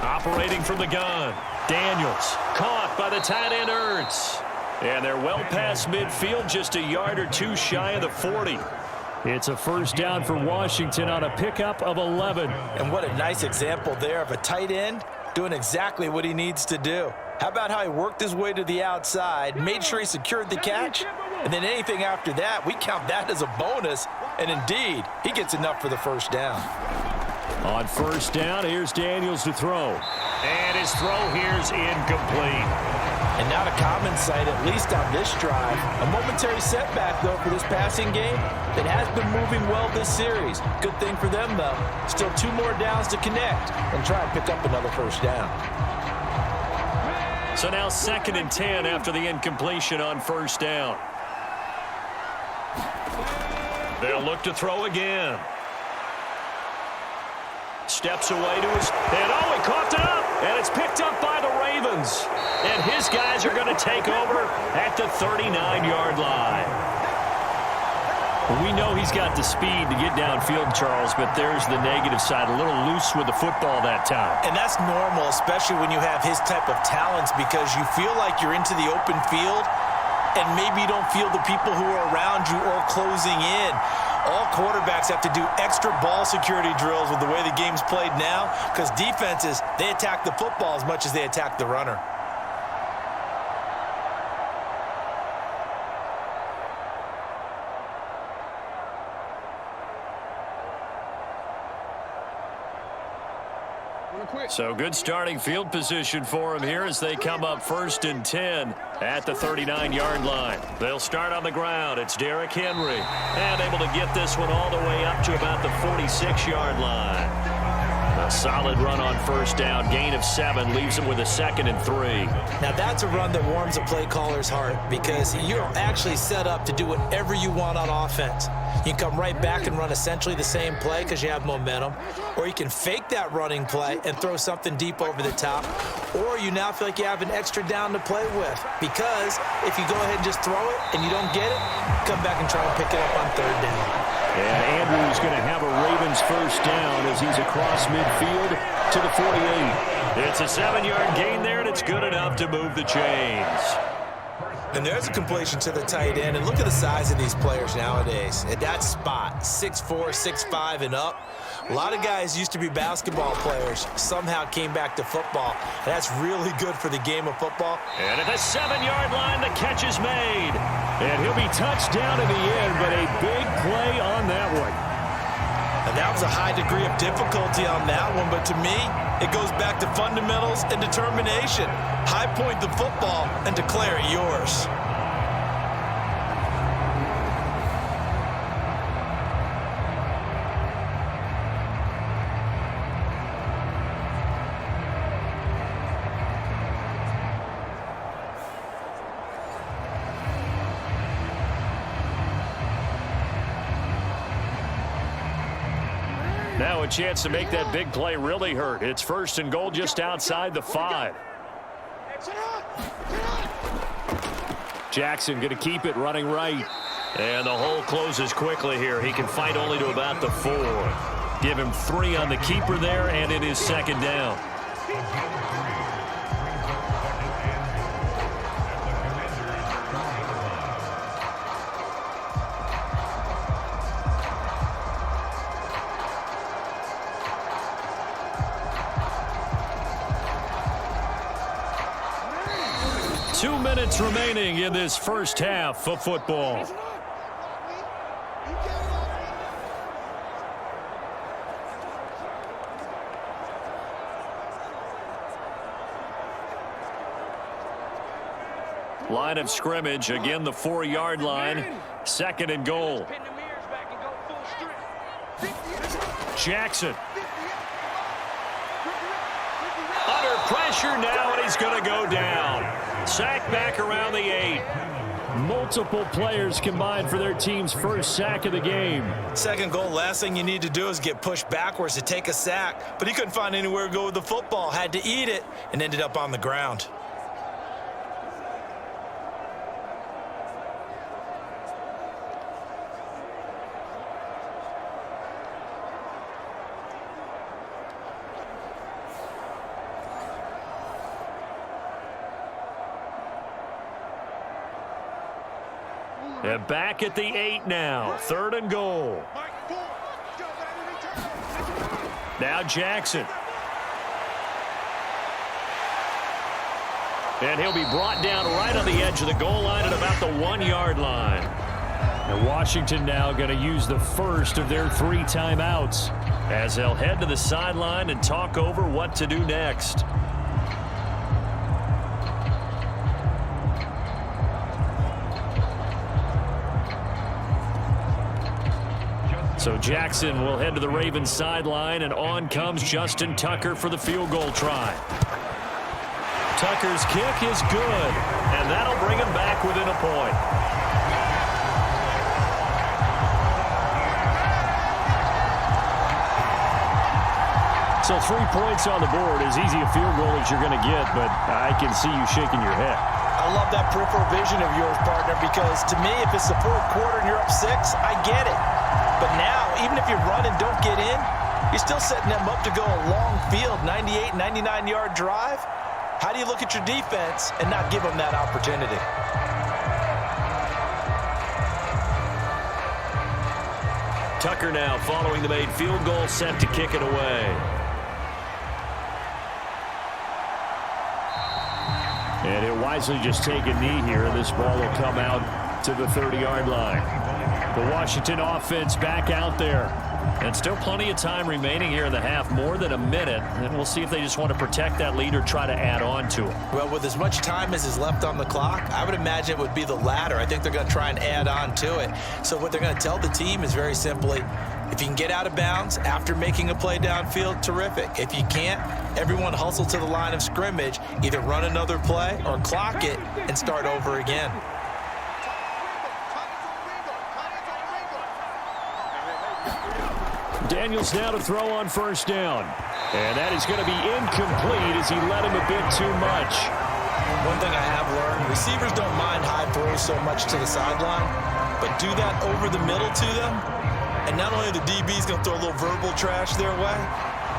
Operating from the gun. Daniels caught by the tight end Ertz. And they're well past midfield, just a yard or two shy of the 40. It's a first down for Washington on a pickup of 11. And what a nice example there of a tight end doing exactly what he needs to do. How about how he worked his way to the outside, made sure he secured the catch, and then anything after that, we count that as a bonus. And indeed, he gets enough for the first down. On first down, here's Daniels to throw. And his throw here's incomplete. And not a common sight, at least on this drive. A momentary setback, though, for this passing game. It has been moving well this series. Good thing for them, though. Still 2 more downs to connect and try and pick up another first down. So now 2nd and 10 after the incompletion on first down. They'll look to throw again. Steps away to his, and he coughed it up, and it's picked up by the Ravens. And his guys are going to take over at the 39-yard line. We know he's got the speed to get downfield, Charles, but there's the negative side, a little loose with the football that time. And that's normal, especially when you have his type of talents, because you feel like you're into the open field, and maybe you don't feel the people who are around you or closing in. All quarterbacks have to do extra ball security drills with the way the game's played now, because defenses, they attack the football as much as they attack the runner. So good starting field position for him here as they come up 1st and 10 at the 39-yard line. They'll start on the ground. It's Derrick Henry. And able to get this one all the way up to about the 46-yard line. A solid run on first down. Gain of 7 leaves him with a 2nd and 3. Now that's a run that warms a play caller's heart, because you're actually set up to do whatever you want on offense. You can come right back and run essentially the same play because you have momentum, or you can fake that running play and throw something deep over the top, or you now feel like you have an extra down to play with, because if you go ahead and just throw it and you don't get it, come back and try and pick it up on 3rd down. And Andrews going to have a Ravens first down as he's across midfield to the 48. It's a 7-yard gain there, and it's good enough to move the chains. And there's a completion to the tight end. And look at the size of these players nowadays. At that spot, 6'4", 6'5", and up. A lot of guys used to be basketball players, somehow came back to football. And that's really good for the game of football. And at the 7-yard line, the catch is made. And he'll be touched down in the end, but a big play on that one. And that was a high degree of difficulty on that one, but to me, it goes back to fundamentals and determination. High point the football and declare it yours. Now a chance to make that big play really hurt. It's 1st and goal just outside the 5. Jackson going to keep it running right. And the hole closes quickly here. He can fight only to about the 4. Give him 3 on the keeper there, and it is 2nd down. Two minutes remaining in this first half of football. Line of scrimmage, again the 4-yard line. 2nd and goal. Jackson. Under pressure now, and he's going to go down. Sack back around the 8. Multiple players combined for their team's first sack of the game. 2nd goal, last thing you need to do is get pushed backwards to take a sack. But he couldn't find anywhere to go with the football, had to eat it, and ended up on the ground. And back at the 8 now. 3rd and goal. Now Jackson. And he'll be brought down right on the edge of the goal line at about the 1-yard line. And Washington now going to use the first of their 3 timeouts as they'll head to the sideline and talk over what to do next. So Jackson will head to the Ravens sideline, and on comes Justin Tucker for the field goal try. Tucker's kick is good, and that'll bring him back within a point. So 3 points on the board, as easy a field goal as you're going to get, but I can see you shaking your head. I love that peripheral vision of yours, partner, because to me, if it's the 4th quarter and you're up 6, I get it. But now, even if you run and don't get in, you're still setting them up to go a long field, 98, 99-yard drive. How do you look at your defense and not give them that opportunity? Tucker now following the made field goal, set to kick it away. And he'll wisely just take a knee here, and this ball will come out to the 30-yard line. The Washington offense back out there. And still plenty of time remaining here in the half, more than a minute. And we'll see if they just want to protect that lead or try to add on to it. Well, with as much time as is left on the clock, I would imagine it would be the latter. I think they're going to try and add on to it. So what they're going to tell the team is very simply, if you can get out of bounds after making a play downfield, terrific. If you can't, everyone hustle to the line of scrimmage, either run another play or clock it and start over again. Daniels now to throw on 1st down. And that is going to be incomplete as he led him a bit too much. One thing I have learned, receivers don't mind high throws so much to the sideline, but do that over the middle to them, and not only are the DBs going to throw a little verbal trash their way,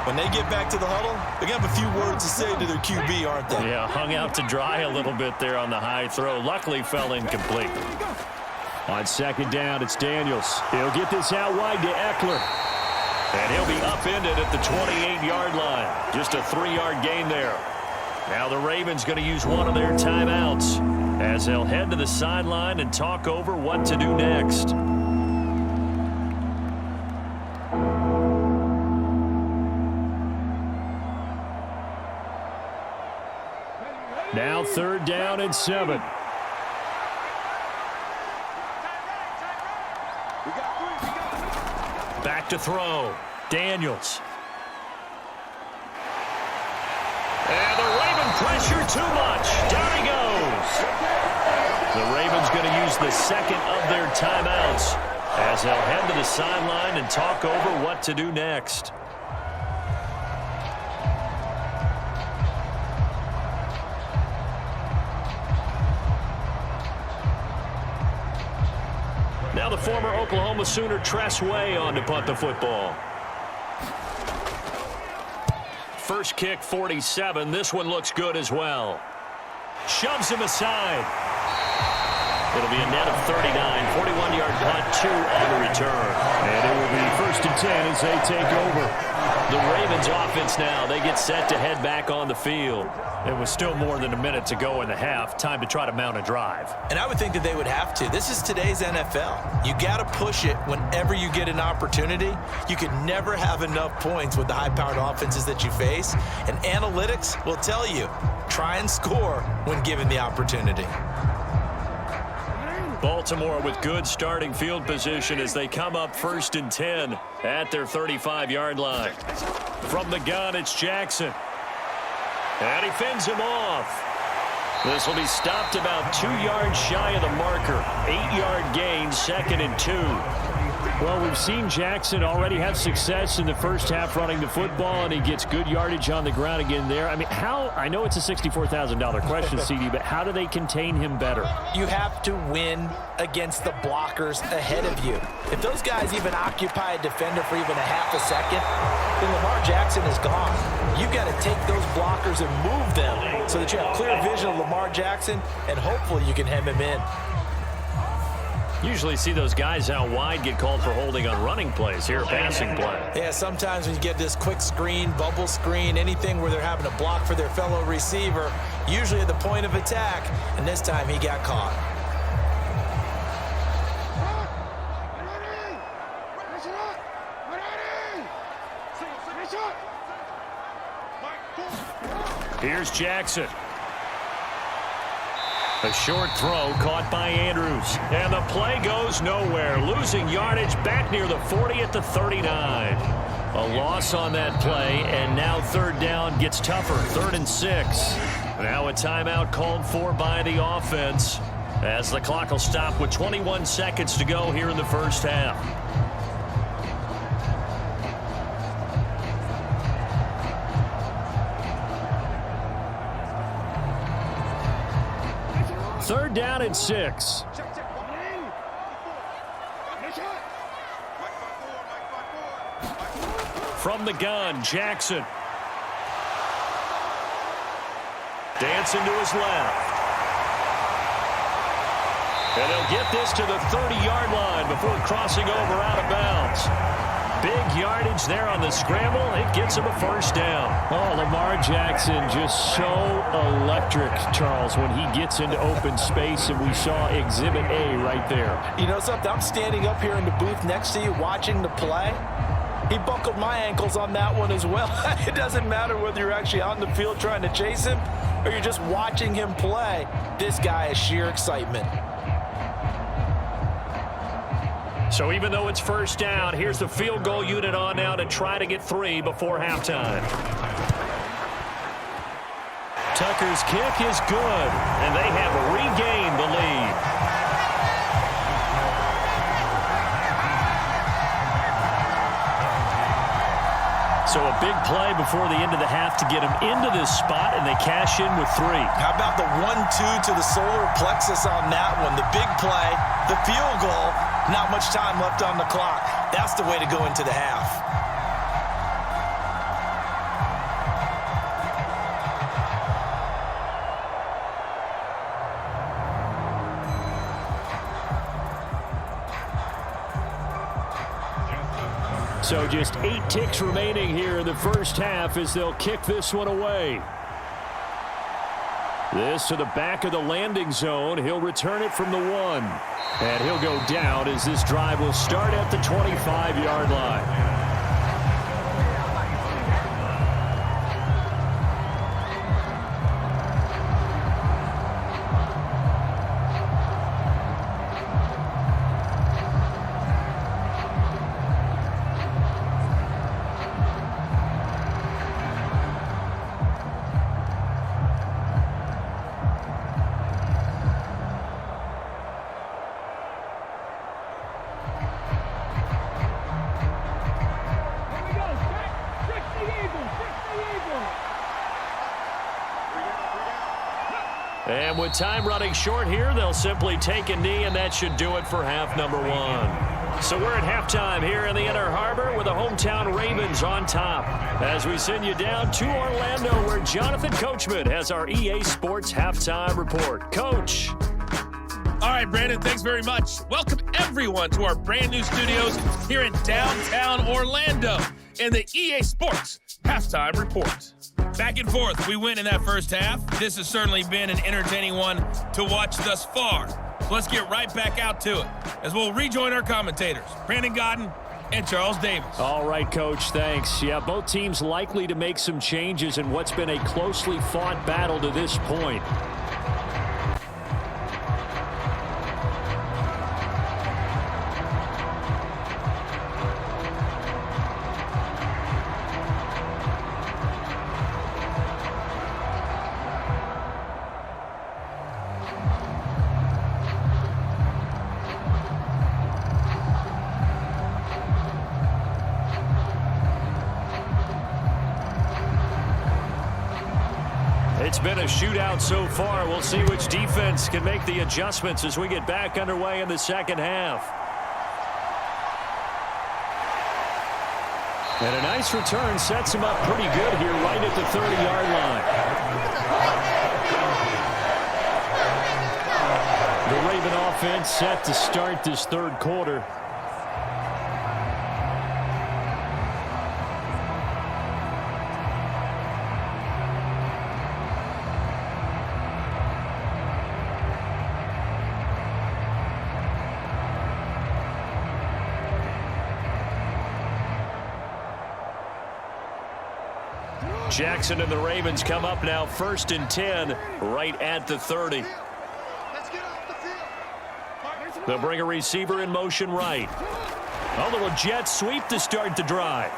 when they get back to the huddle, they're going to have a few words to say to their QB, aren't they? Yeah, hung out to dry a little bit there on the high throw. Luckily fell incomplete. On 2nd down, it's Daniels. He'll get this out wide to Eckler. And he'll be upended at the 28-yard line. Just a 3-yard gain there. Now the Ravens going to use one of their timeouts as they'll head to the sideline and talk over what to do next. Now 3rd down and 7. Back to throw. Daniels. And the Raven pressure too much. Down he goes. The Ravens going to use the 2nd of their timeouts as they'll head to the sideline and talk over what to do next. Now the former Oklahoma Sooner Tress Way on to punt the football. First kick, 47. This one looks good as well. Shoves him aside. It'll be a net of 39. 41-yard punt, 2 on the return. And it will be 1st and 10 as they take over. The Ravens offense now, they get set to head back on the field. It was still more than a minute to go in the half. Time to try to mount a drive. And I would think that they would have to. This is today's NFL. You got to push it whenever you get an opportunity. You can never have enough points with the high-powered offenses that you face. And analytics will tell you, try and score when given the opportunity. Baltimore with good starting field position as they come up 1st and 10 at their 35-yard line. From the gun, it's Jackson. And he fends him off. This will be stopped about 2 yards shy of the marker. 8-yard gain, 2nd and 2. Well, we've seen Jackson already have success in the first half running the football, and he gets good yardage on the ground again there. I mean, I know it's a $64,000 question, CD, but how do they contain him better? You have to win against the blockers ahead of you. If those guys even occupy a defender for even a half a second, then Lamar Jackson is gone. You've got to take those blockers and move them so that you have clear vision of Lamar Jackson, and hopefully you can hem him in. Usually see those guys out wide get called for holding on running plays. Here, a passing play. Yeah, sometimes when you get this quick screen, bubble screen, anything where they're having to block for their fellow receiver, usually at the point of attack, and this time he got caught. Here's Jackson. A short throw caught by Andrews. And the play goes nowhere. Losing yardage back near the 40 at the 39. A loss on that play, and now third down gets tougher. 3rd and 6. Now a timeout called for by the offense as the clock will stop with 21 seconds to go here in the first half. Third down and 6. From the gun, Jackson. Dancing to his left. And he'll get this to the 30-yard line before crossing over out of bounds. Big yardage there on the scramble. It gets him a first down. Oh, Lamar Jackson just so electric, Charles, when he gets into open space, and we saw Exhibit A right there. You know something? I'm standing up here in the booth next to you watching the play. He buckled my ankles on that one as well. It doesn't matter whether you're actually out in the field trying to chase him or you're just watching him play. This guy is sheer excitement. So even though it's first down, here's the field goal unit on now to try to get 3 before halftime. Tucker's kick is good, and they have regained the lead. So a big play before the end of the half to get them into this spot, and they cash in with 3. How about the 1-2 to the solar plexus on that one? The big play, the field goal, not much time left on the clock. That's the way to go into the half. So just 8 ticks remaining here in the first half as they'll kick this one away. This to the back of the landing zone. He'll return it from the 1. And he'll go down as this drive will start at the 25-yard line. And with time running short here, they'll simply take a knee, and that should do it for half number 1. So we're at halftime here in the Inner Harbor with the hometown Ravens on top. As we send you down to Orlando, where Jonathan Coachman has our EA Sports Halftime Report. Coach. All right, Brandon, thanks very much. Welcome, everyone, to our brand new studios here in downtown Orlando in the EA Sports Halftime Report. Back and forth, we win in that first half. This has certainly been an entertaining one to watch thus far. So let's get right back out to it as we'll rejoin our commentators, Brandon Godden and Charles Davis. All right, Coach, thanks. Yeah, both teams likely to make some changes in what's been a closely fought battle to this point. It's been a shootout so far. We'll see which defense can make the adjustments as we get back underway in the second half. And a nice return sets him up pretty good here right at the 30-yard line. The Raven offense set to start this third quarter. Jackson and the Ravens come up now 1st and 10 right at the 30. They'll bring a receiver in motion right. A little jet sweep to start the drive.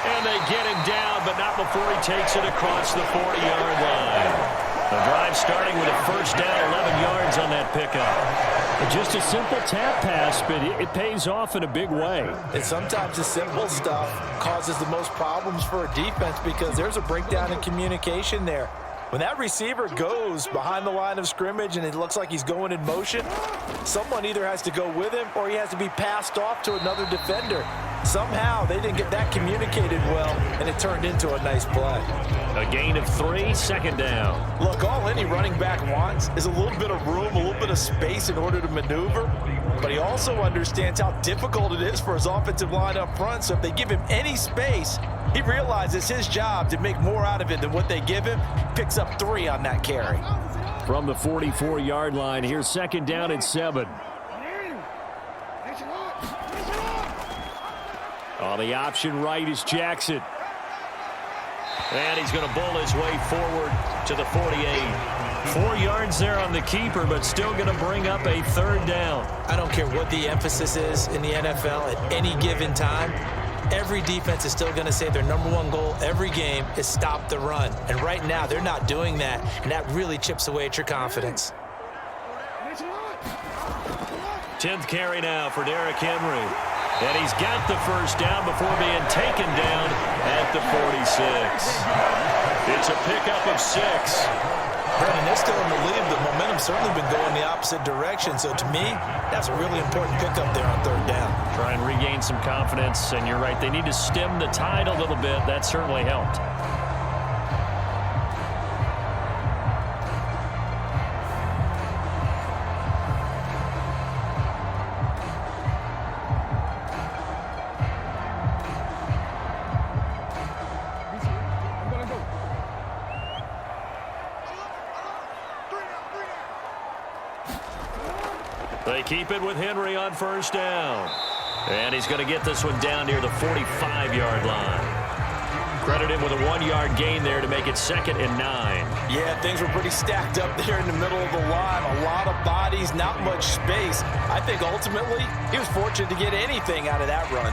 And they get him down, but not before he takes it across the 40-yard line. The drive starting with a first down, 11 yards on that pickup. Just a simple tap pass, but it pays off in a big way. And sometimes the simple stuff causes the most problems for a defense because there's a breakdown in communication there. When that receiver goes behind the line of scrimmage and it looks like he's going in motion, someone either has to go with him or he has to be passed off to another defender. Somehow they didn't get that communicated well, and it turned into a nice play. A gain of 3, second down. Look, all any running back wants is a little bit of room, a little bit of space in order to maneuver, but he also understands how difficult it is for his offensive line up front, so if they give him any space, he realizes his job to make more out of it than what they give him. Picks up 3 on that carry. From the 44-yard line, here's second down and 7. On the option right is Jackson. And he's going to bull his way forward to the 48. 4 yards there on the keeper, but still going to bring up a third down. I don't care what the emphasis is in the NFL at any given time. Every defense is still going to say their number one goal every game is stop the run. And right now, they're not doing that, and that really chips away at your confidence. 10th carry now for Derrick Henry. And he's got the first down before being taken down at the 46. It's a pickup of 6. Brandon, they're still in the lead. The momentum's certainly been going the opposite direction. So to me, that's a really important pickup there on third down. Try and regain some confidence. And you're right, they need to stem the tide a little bit. That certainly helped. They keep it with Henry on first down. And he's going to get this one down near the 45-yard line. Credit him with a 1-yard gain there to make it 2nd and 9. Yeah, things were pretty stacked up there in the middle of the line. A lot of bodies, not much space. I think ultimately he was fortunate to get anything out of that run.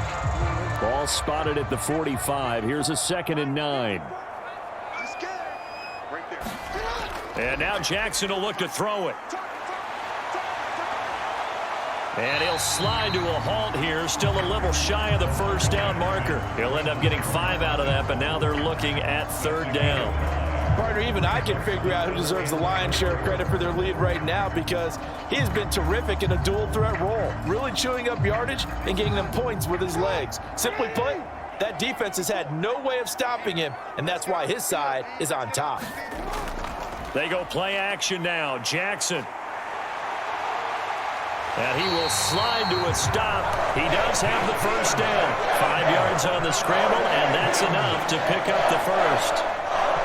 Ball spotted at the 45. Here's a 2nd and 9. And now Jackson will look to throw it. And he'll slide to a halt here, still a little shy of the first down marker. He'll end up getting 5 out of that, but now they're looking at third down. Partner, even I can figure out who deserves the lion's share of credit for their lead right now because he has been terrific in a dual threat role, really chewing up yardage and getting them points with his legs. Simply put, that defense has had no way of stopping him, and that's why his side is on top. They go play action now. Jackson. And he will slide to a stop. He does have the first down. 5 yards on the scramble, and that's enough to pick up the first.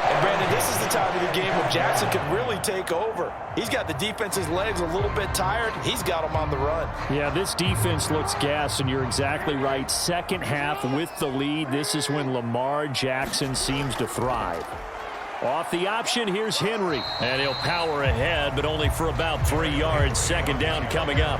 And Brandon, this is the time of the game when Jackson can really take over. He's got the defense's legs a little bit tired. He's got them on the run. Yeah, this defense looks gassed, and you're exactly right. Second half with the lead, this is when Lamar Jackson seems to thrive. Off the option, here's Henry. And he'll power ahead, but only for about 3 yards. Second down coming up.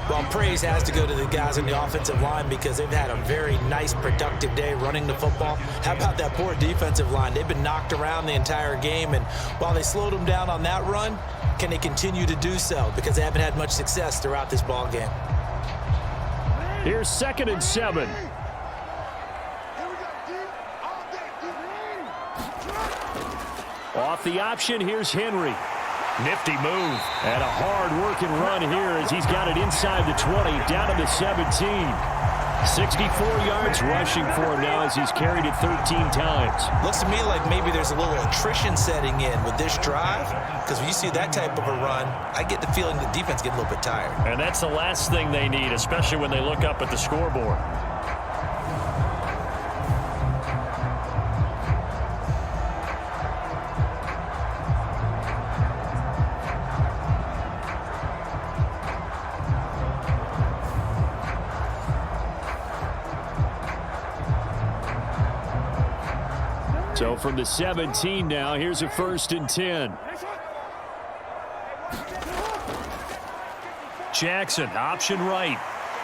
Well, praise has to go to the guys in the offensive line because they've had a very nice, productive day running the football. How about that poor defensive line? They've been knocked around the entire game, and while they slowed them down on that run, can they continue to do so? Because they haven't had much success throughout this ball game. Here's 2nd and 7. Off the option, here's Henry. Nifty move. And a hard-working run here as he's got it inside the 20, down to the 17. 64 yards rushing for him now as he's carried it 13 times. Looks to me like maybe there's a little attrition setting in with this drive, because when you see that type of a run, I get the feeling the defense getting a little bit tired. And that's the last thing they need, especially when they look up at the scoreboard. So from the 17 now, here's a 1st and 10. Jackson, option right.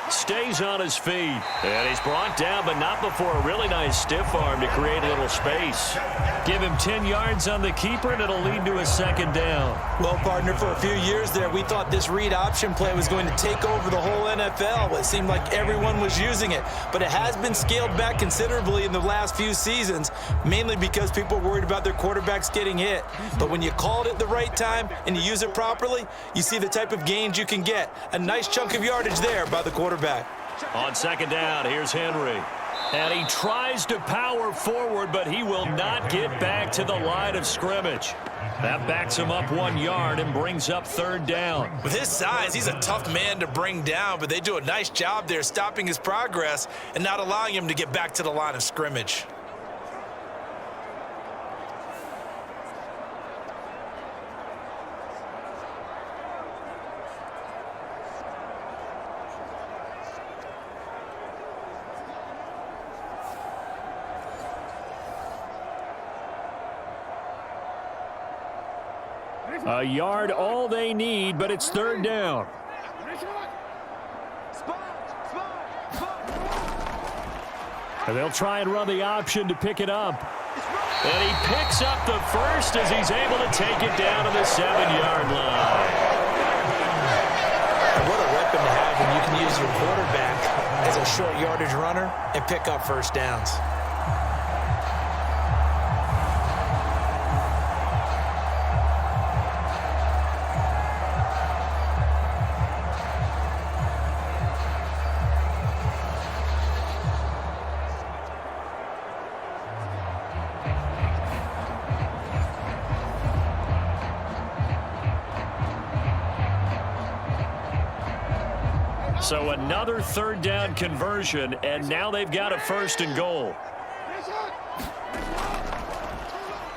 Stays on his feet. And he's brought down, but not before a really nice stiff arm to create a little space. Give him 10 yards on the keeper, and it'll lead to a 2nd down. Well, partner, for a few years there, we thought this read option play was going to take over the whole NFL. It seemed like everyone was using it, but it has been scaled back considerably in the last few seasons, mainly because people are worried about their quarterbacks getting hit. But when you call it at the right time and you use it properly, you see the type of gains you can get. A nice chunk of yardage there by the quarterback. On 2nd down, here's Henry. And he tries to power forward, but he will not get back to the line of scrimmage. That backs him up 1 yard and brings up 3rd down. With his size, he's a tough man to bring down, but they do a nice job there stopping his progress and not allowing him to get back to the line of scrimmage. A yard all they need, but it's 3rd down. And they'll try and run the option to pick it up. And he picks up the first as he's able to take it down to the 7-yard line. And what a weapon to have when you can use your quarterback as a short yardage runner and pick up 1st downs. So another 3rd down conversion, and now they've got a 1st and goal.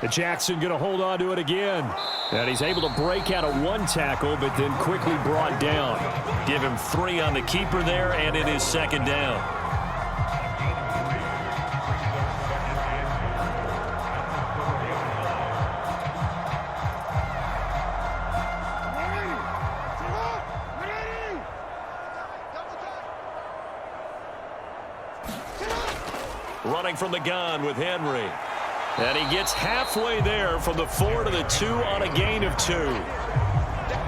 And Jackson going to hold on to it again. And he's able to break out of 1 tackle, but then quickly brought down. Give him 3 on the keeper there, and it is 2nd down. Running from the gun with Henry. And he gets halfway there from the 4 to the 2 on a gain of 2.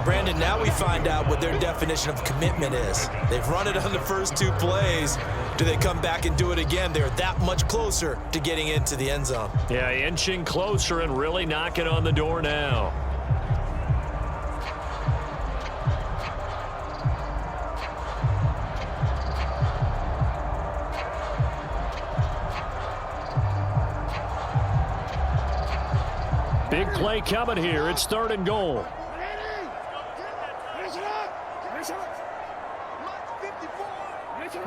Brandon, now we find out what their definition of commitment is. They've run it on the first 2 plays. Do they come back and do it again? They're that much closer to getting into the end zone. Yeah, inching closer and really knocking on the door now. Big play coming here. It's 3rd and goal.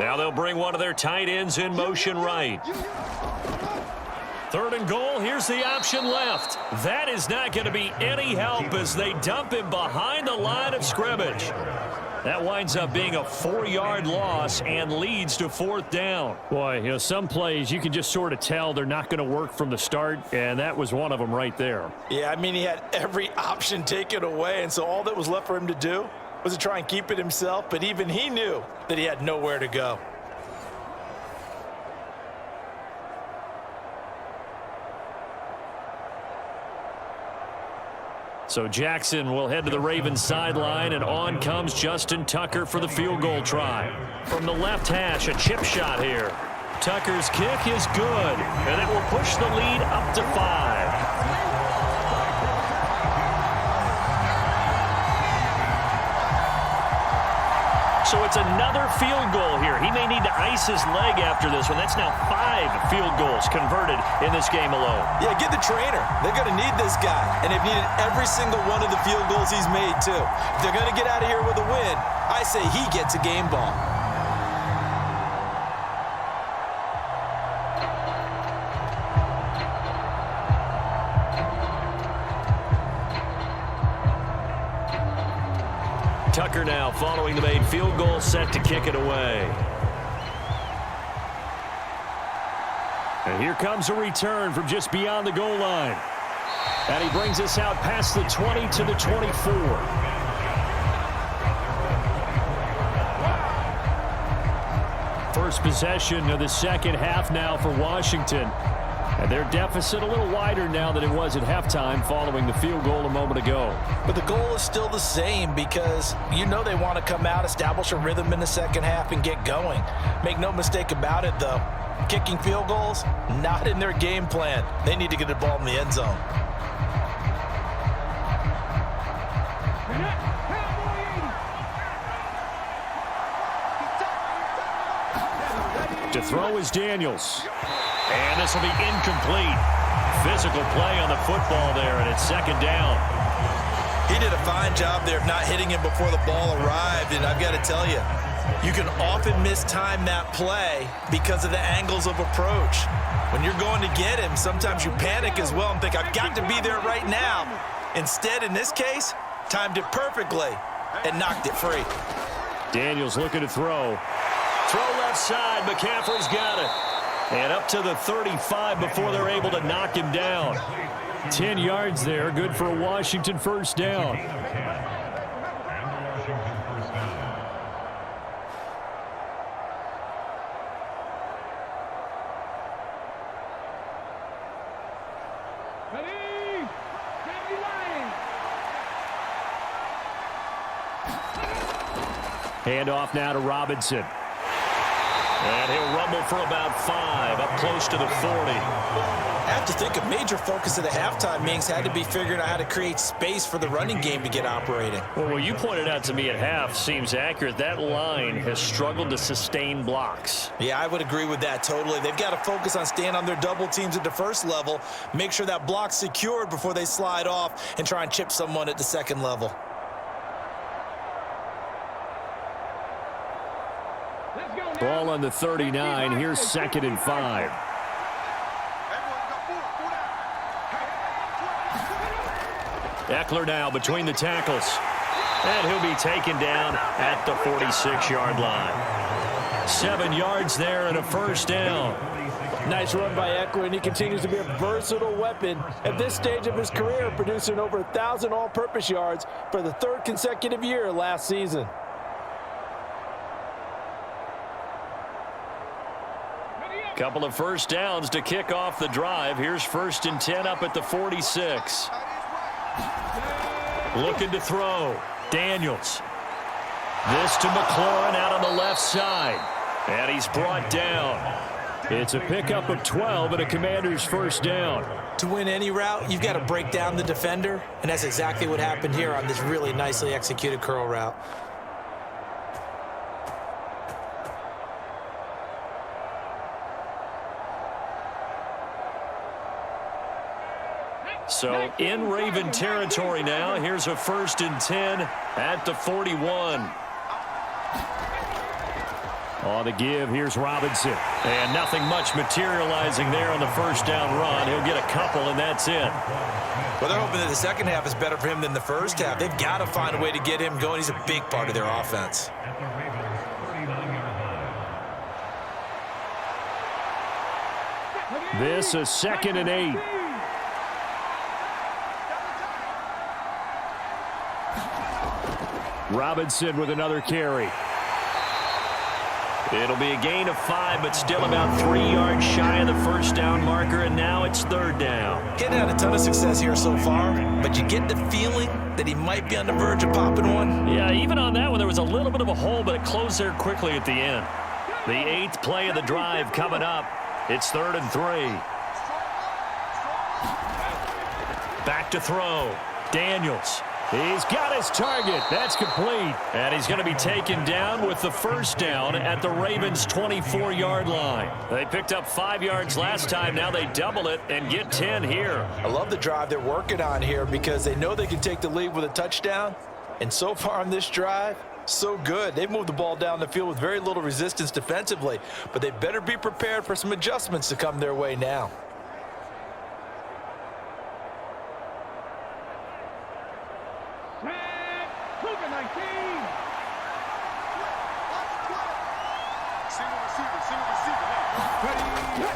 Now they'll bring one of their tight ends in motion right. 3rd and goal. Here's the option left. That is not going to be any help as they dump him behind the line of scrimmage. That winds up being a 4-yard loss and leads to 4th down. Boy, you know, some plays you can just sort of tell they're not going to work from the start, and that was one of them right there. Yeah, I mean, he had every option taken away, and so all that was left for him to do was to try and keep it himself, but even he knew that he had nowhere to go. So Jackson will head to the Ravens sideline, and on comes Justin Tucker for the field goal try. From the left hash, a chip shot here. Tucker's kick is good, and it will push the lead up to 5. So it's another field goal here. He may need to ice his leg after this one. That's now 5 field goals converted in this game alone. Yeah, get the trainer. They're going to need this guy. And they've needed every single one of the field goals he's made, too. If they're going to get out of here with a win, I say he gets a game ball. Tucker now following the made field goal, set to kick it away. And here comes a return from just beyond the goal line. And he brings us out past the 20 to the 24. First possession of the second half now for Washington. And their deficit a little wider now than it was at halftime following the field goal a moment ago. But the goal is still the same because you know they want to come out, establish a rhythm in the second half, and get going. Make no mistake about it, though. Kicking field goals, not in their game plan. They need to get the ball in the end zone. To throw is Daniels. And this will be incomplete. Physical play on the football there, and it's second down. He did a fine job there of not hitting him before the ball arrived, and I've got to tell you, you can often mistime that play because of the angles of approach. When you're going to get him, sometimes you panic as well and think, I've got to be there right now. Instead, in this case, timed it perfectly and knocked it free. Daniels looking to throw. Throw left side. McCaffrey's got it. And up to the 35 before they're able to knock him down. 10 yards there, good for a Washington first down. Handoff now to Robinson. And he'll rumble for about 5, up close to the 40. I have to think a major focus of the halftime meetings had to be figuring out how to create space for the running game to get operating. Well, what you pointed out to me at half seems accurate. That line has struggled to sustain blocks. Yeah, I would agree with that totally. They've got to focus on staying on their double teams at the first level, make sure that block's secured before they slide off and try and chip someone at the second level. Ball on the 39. Here's 2nd and 5. Eckler now between the tackles. And he'll be taken down at the 46-yard line. 7 yards there and a first down. Nice run by Eckler, and he continues to be a versatile weapon at this stage of his career, producing over 1,000 all-purpose yards for the 3rd consecutive year last season. Couple of first downs to kick off the drive. Here's 1st and 10 up at the 46. Looking to throw. Daniels. This to McLaurin out on the left side. And he's brought down. It's a pickup of 12 and a Commander's first down. To win any route, you've got to break down the defender, and that's exactly what happened here on this really nicely executed curl route. So in Raven territory now. Here's a 1st and 10 at the 41. On the give, here's Robinson. And nothing much materializing there on the first down run. He'll get a couple, and that's it. Well, they're hoping that the second half is better for him than the first half. They've got to find a way to get him going. He's a big part of their offense. This is 2nd and 8. Robinson with another carry. It'll be a gain of 5, but still about 3 yards shy of the first down marker, and now it's 3rd down. Getting had a ton of success here so far, but you get the feeling that he might be on the verge of popping one. Yeah, even on that one, there was a little bit of a hole, but it closed there quickly at the end. The 8th play of the drive coming up. It's 3rd and 3. Back to throw. Daniels. He's got his target. That's complete. And he's going to be taken down with the first down at the Ravens' 24-yard line. They picked up 5 yards last time. Now they double it and get 10 here. I love the drive they're working on here because they know they can take the lead with a touchdown. And so far on this drive, so good. They've moved the ball down the field with very little resistance defensively. But they better be prepared for some adjustments to come their way now.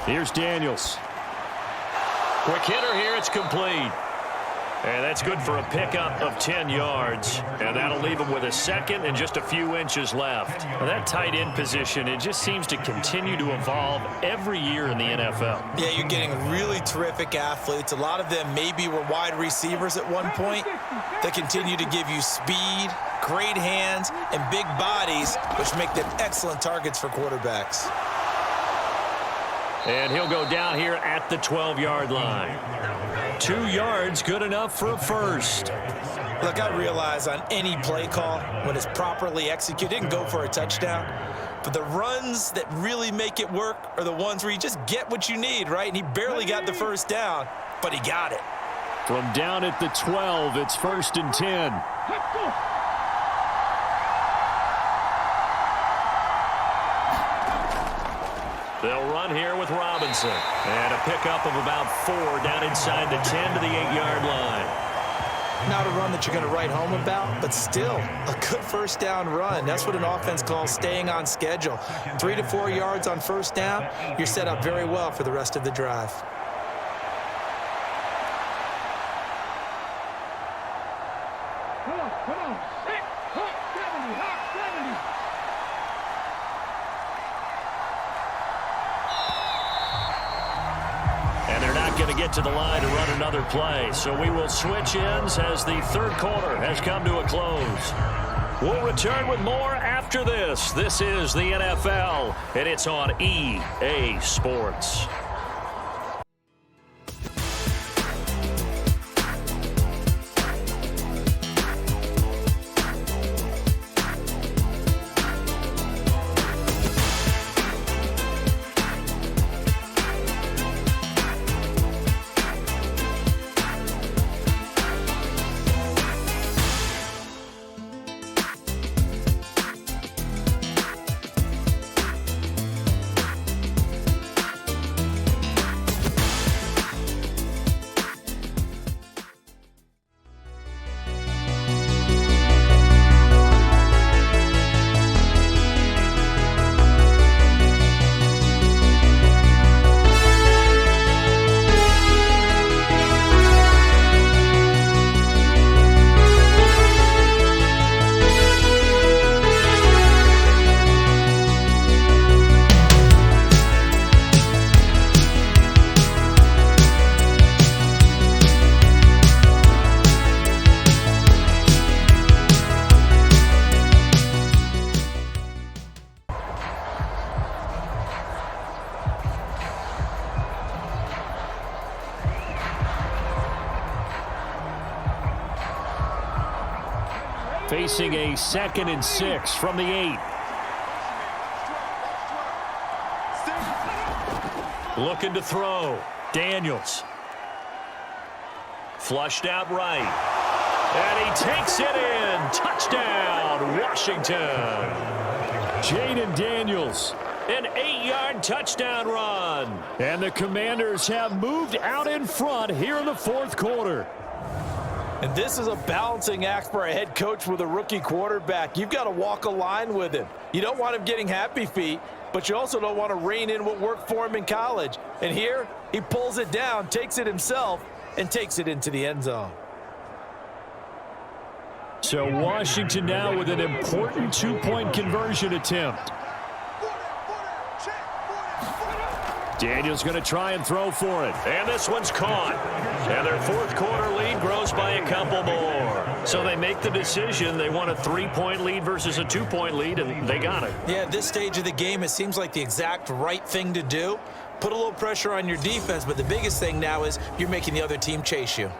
Here's Daniels. Quick hitter here. It's complete. And that's good for a pickup of 10 yards. And that'll leave him with a second and just a few inches left. Now that tight end position, it just seems to continue to evolve every year in the NFL. Yeah, you're getting really terrific athletes. A lot of them maybe were wide receivers at one point. They continue to give you speed, great hands, and big bodies, which make them excellent targets for quarterbacks. And he'll go down here at the 12-yard line. 2 yards, good enough for a first. Look, I realize on any play call, when it's properly executed, it can go for a touchdown. But the runs that really make it work are the ones where you just get what you need, right? And he barely got the first down, but he got it. From down at the 12, it's 1st and 10. They'll run here with Robinson. And a pickup of about 4 down inside the 10 to the 8-yard line. Not a run that you're going to write home about, but still a good first down run. That's what an offense calls staying on schedule. 3 to 4 yards on first down, you're set up very well for the rest of the drive. Come on. Hot 70. And they're not going to get to the line to run another play. So we will switch ends as the third quarter has come to a close. We'll return with more after this. This is the NFL, and it's on EA Sports. Facing a 2nd and 6 from the 8. Looking to throw. Daniels. Flushed out right. And he takes it in. Touchdown, Washington. Jaden Daniels. An 8-yard touchdown run. And the Commanders have moved out in front here in the fourth quarter. And this is a balancing act for a head coach with a rookie quarterback. You've got to walk a line with him. You don't want him getting happy feet, but you also don't want to rein in what worked for him in college. And here, he pulls it down, takes it himself, and takes it into the end zone. So Washington now with an important 2-point conversion attempt. Daniels going to try and throw for it. And this one's caught. And their fourth quarter lead grows by a couple more. So they make the decision. They want a 3-point lead versus a 2-point lead, and they got it. Yeah, at this stage of the game, it seems like the exact right thing to do. Put a little pressure on your defense, but the biggest thing now is you're making the other team chase you.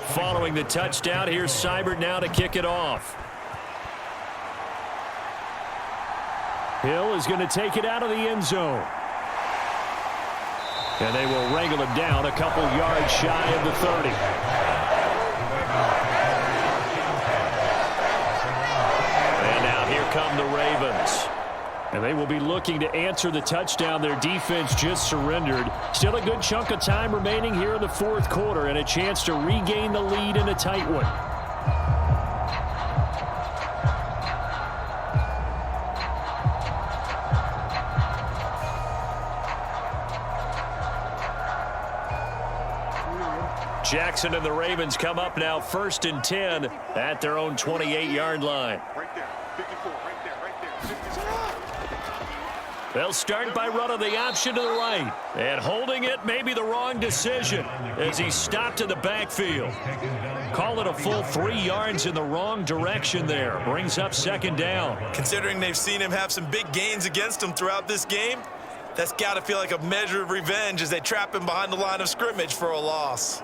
Following the touchdown, here's Seibert now to kick it off. Hill is going to take it out of the end zone. And they will wrangle him down a couple yards shy of the 30. And now here come the Ravens. And they will be looking to answer the touchdown their defense just surrendered. Still a good chunk of time remaining here in the fourth quarter and a chance to regain the lead in a tight one. Jackson and the Ravens come up now 1st and 10 at their own 28-yard line. Right there. 54, right there, 54. They'll start by running the option to the right. And holding it may be the wrong decision as he stopped in the backfield. Call it a full 3 yards in the wrong direction there. Brings up 2nd down. Considering they've seen him have some big gains against them throughout this game, that's got to feel like a measure of revenge as they trap him behind the line of scrimmage for a loss.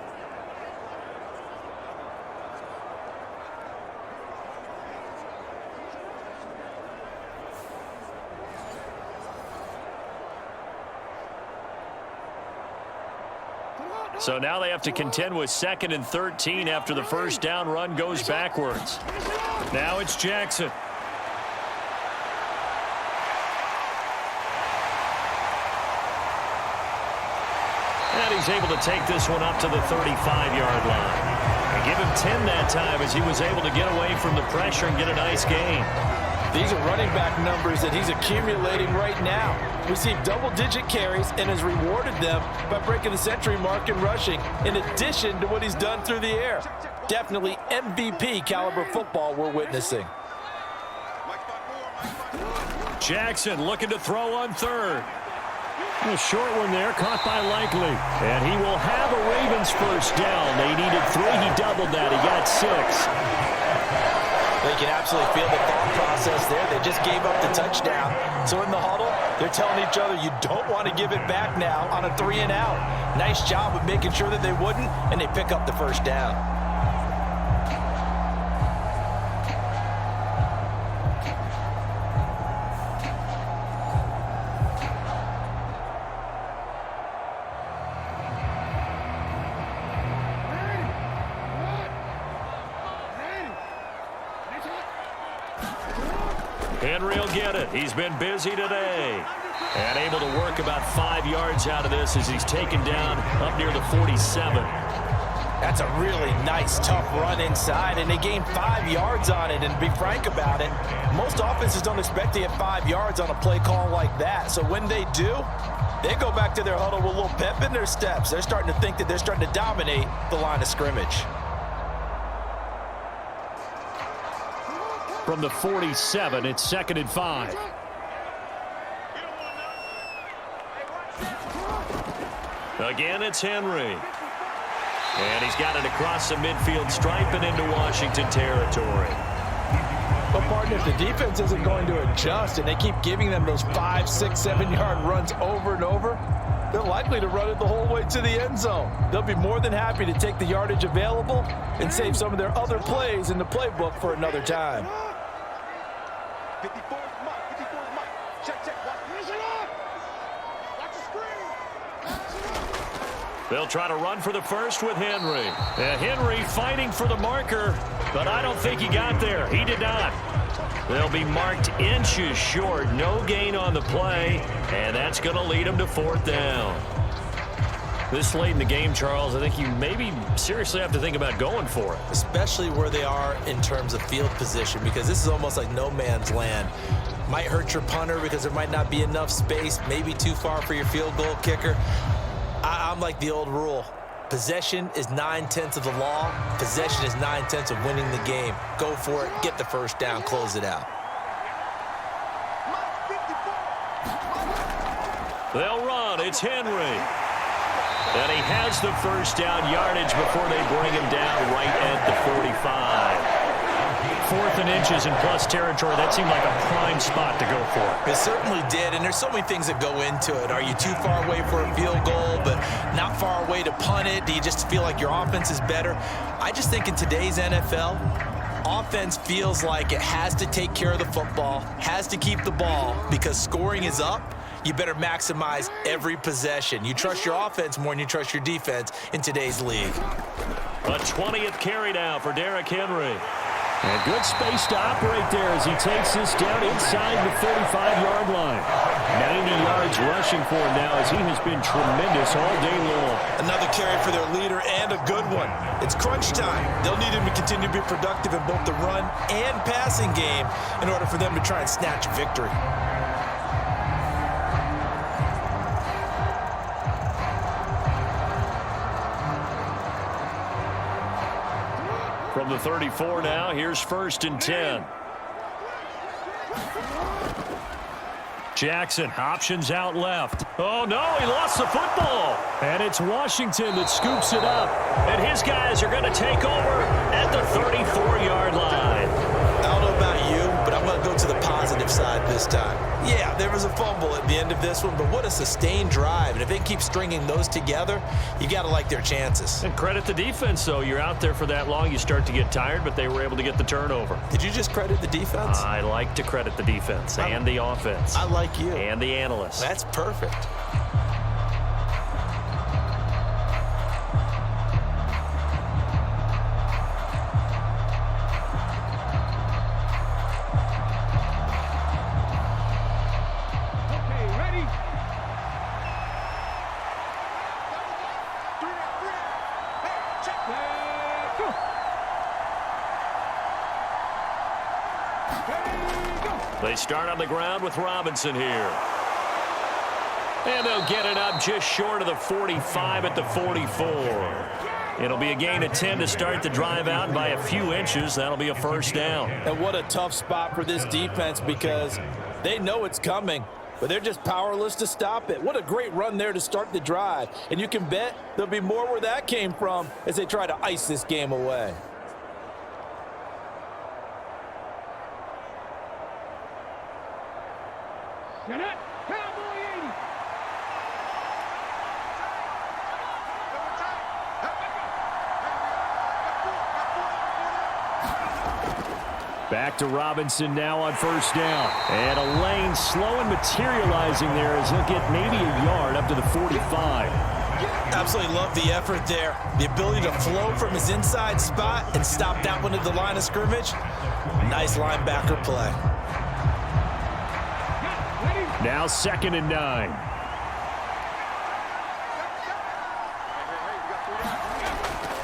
So now they have to contend with 2nd and 13 after the first down run goes backwards. Now it's Jackson. And he's able to take this one up to the 35-yard line. And give him 10 that time as he was able to get away from the pressure and get a nice gain. These are running back numbers that he's accumulating right now. Received double-digit carries and has rewarded them by breaking the century mark in rushing, in addition to what he's done through the air. Definitely MVP caliber football we're witnessing. Jackson looking to throw on 3rd. A short one there, caught by Likely. And he will have a Ravens first down. They needed 3. He doubled that. He got 6. They can absolutely feel the thought process there. They just gave up the touchdown. So in the huddle, they're telling each other, you don't want to give it back now on a 3 and out. Nice job of making sure that they wouldn't, and they pick up the first down. Henry will get it. He's been busy today. And able to work about 5 yards out of this as he's taken down up near the 47. That's a really nice, tough run inside, and they gained 5 yards on it. And to be frank about it, most offenses don't expect to get 5 yards on a play call like that. So when they do, they go back to their huddle with a little pep in their steps. They're starting to think that they're starting to dominate the line of scrimmage. From the 47, it's 2nd and 5. Again, it's Henry. And he's got it across the midfield stripe and into Washington territory. But, partner, if the defense isn't going to adjust and they keep giving them those 5, 6, 7-yard runs over and over, they're likely to run it the whole way to the end zone. They'll be more than happy to take the yardage available and save some of their other plays in the playbook for another time. 54 Mike. 54 Mike. Check. Watch the screen. They'll try to run for the first with Henry. And Henry fighting for the marker, but I don't think he got there. He did not. They'll be marked inches short. No gain on the play, and that's going to lead them to 4th down. This late in the game, Charles, I think you maybe seriously have to think about going for it. Especially where they are in terms of field position, because this is almost like no man's land. Might hurt your punter because there might not be enough space, maybe too far for your field goal kicker. I'm like the old rule. Possession is 9/10 of the law. Possession is 9/10 of winning the game. Go for it, get the first down, close it out. They'll run. It's Henry. And he has the first down yardage before they bring him down right at the 45. 4th and inches in plus territory. That seemed like a prime spot to go for. It certainly did, and there's so many things that go into it. Are you too far away for a field goal, but not far away to punt it? Do you just feel like your offense is better? I just think in today's NFL, offense feels like it has to take care of the football, has to keep the ball, because scoring is up. You better maximize every possession. You trust your offense more than you trust your defense in today's league. A 20th carry now for Derrick Henry. And good space to operate there as he takes this down inside the 35-yard line. 90 yards rushing for him now as he has been tremendous all day long. Another carry for their leader and a good one. It's crunch time. They'll need him to continue to be productive in both the run and passing game in order for them to try and snatch a victory. From the 34 now, here's 1st and 10. Jackson, options out left. Oh, no, he lost the football. And it's Washington that scoops it up. And his guys are going to take over at the 34-yard line. I don't know about you, but I'm going to go to the positive side this time. Yeah, there was a fumble at the end of this one, but what a sustained drive. And if they keep stringing those together, you got to like their chances. And credit the defense, though. You're out there for that long, you start to get tired, but they were able to get the turnover. Did you just credit the defense? I like to credit the defense and the offense. I like you. And the analysts. That's perfect. They start on the ground with Robinson here. And they'll get it up just short of the 45 at the 44. It'll be a gain of 10 to start the drive out. By a few inches, that'll be a 1st down. And what a tough spot for this defense because they know it's coming, but they're just powerless to stop it. What a great run there to start the drive. And you can bet there'll be more where that came from as they try to ice this game away. Back to Robinson now on 1st down. And a lane slow and materializing there as he'll get maybe a yard up to the 45. Absolutely love the effort there. The ability to flow from his inside spot and stop that one at the line of scrimmage. Nice linebacker play. Now 2nd and 9.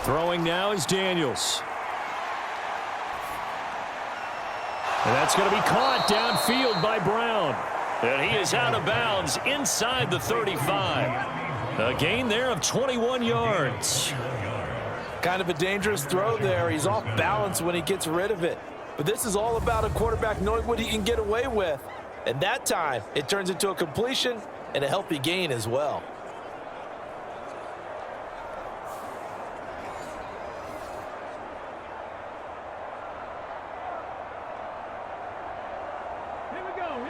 Throwing now is Daniels. And that's going to be caught downfield by Brown. And he is out of bounds inside the 35. A gain there of 21 yards. Kind of a dangerous throw there. He's off balance when he gets rid of it. But this is all about a quarterback knowing what he can get away with. And that time, it turns into a completion and a healthy gain as well.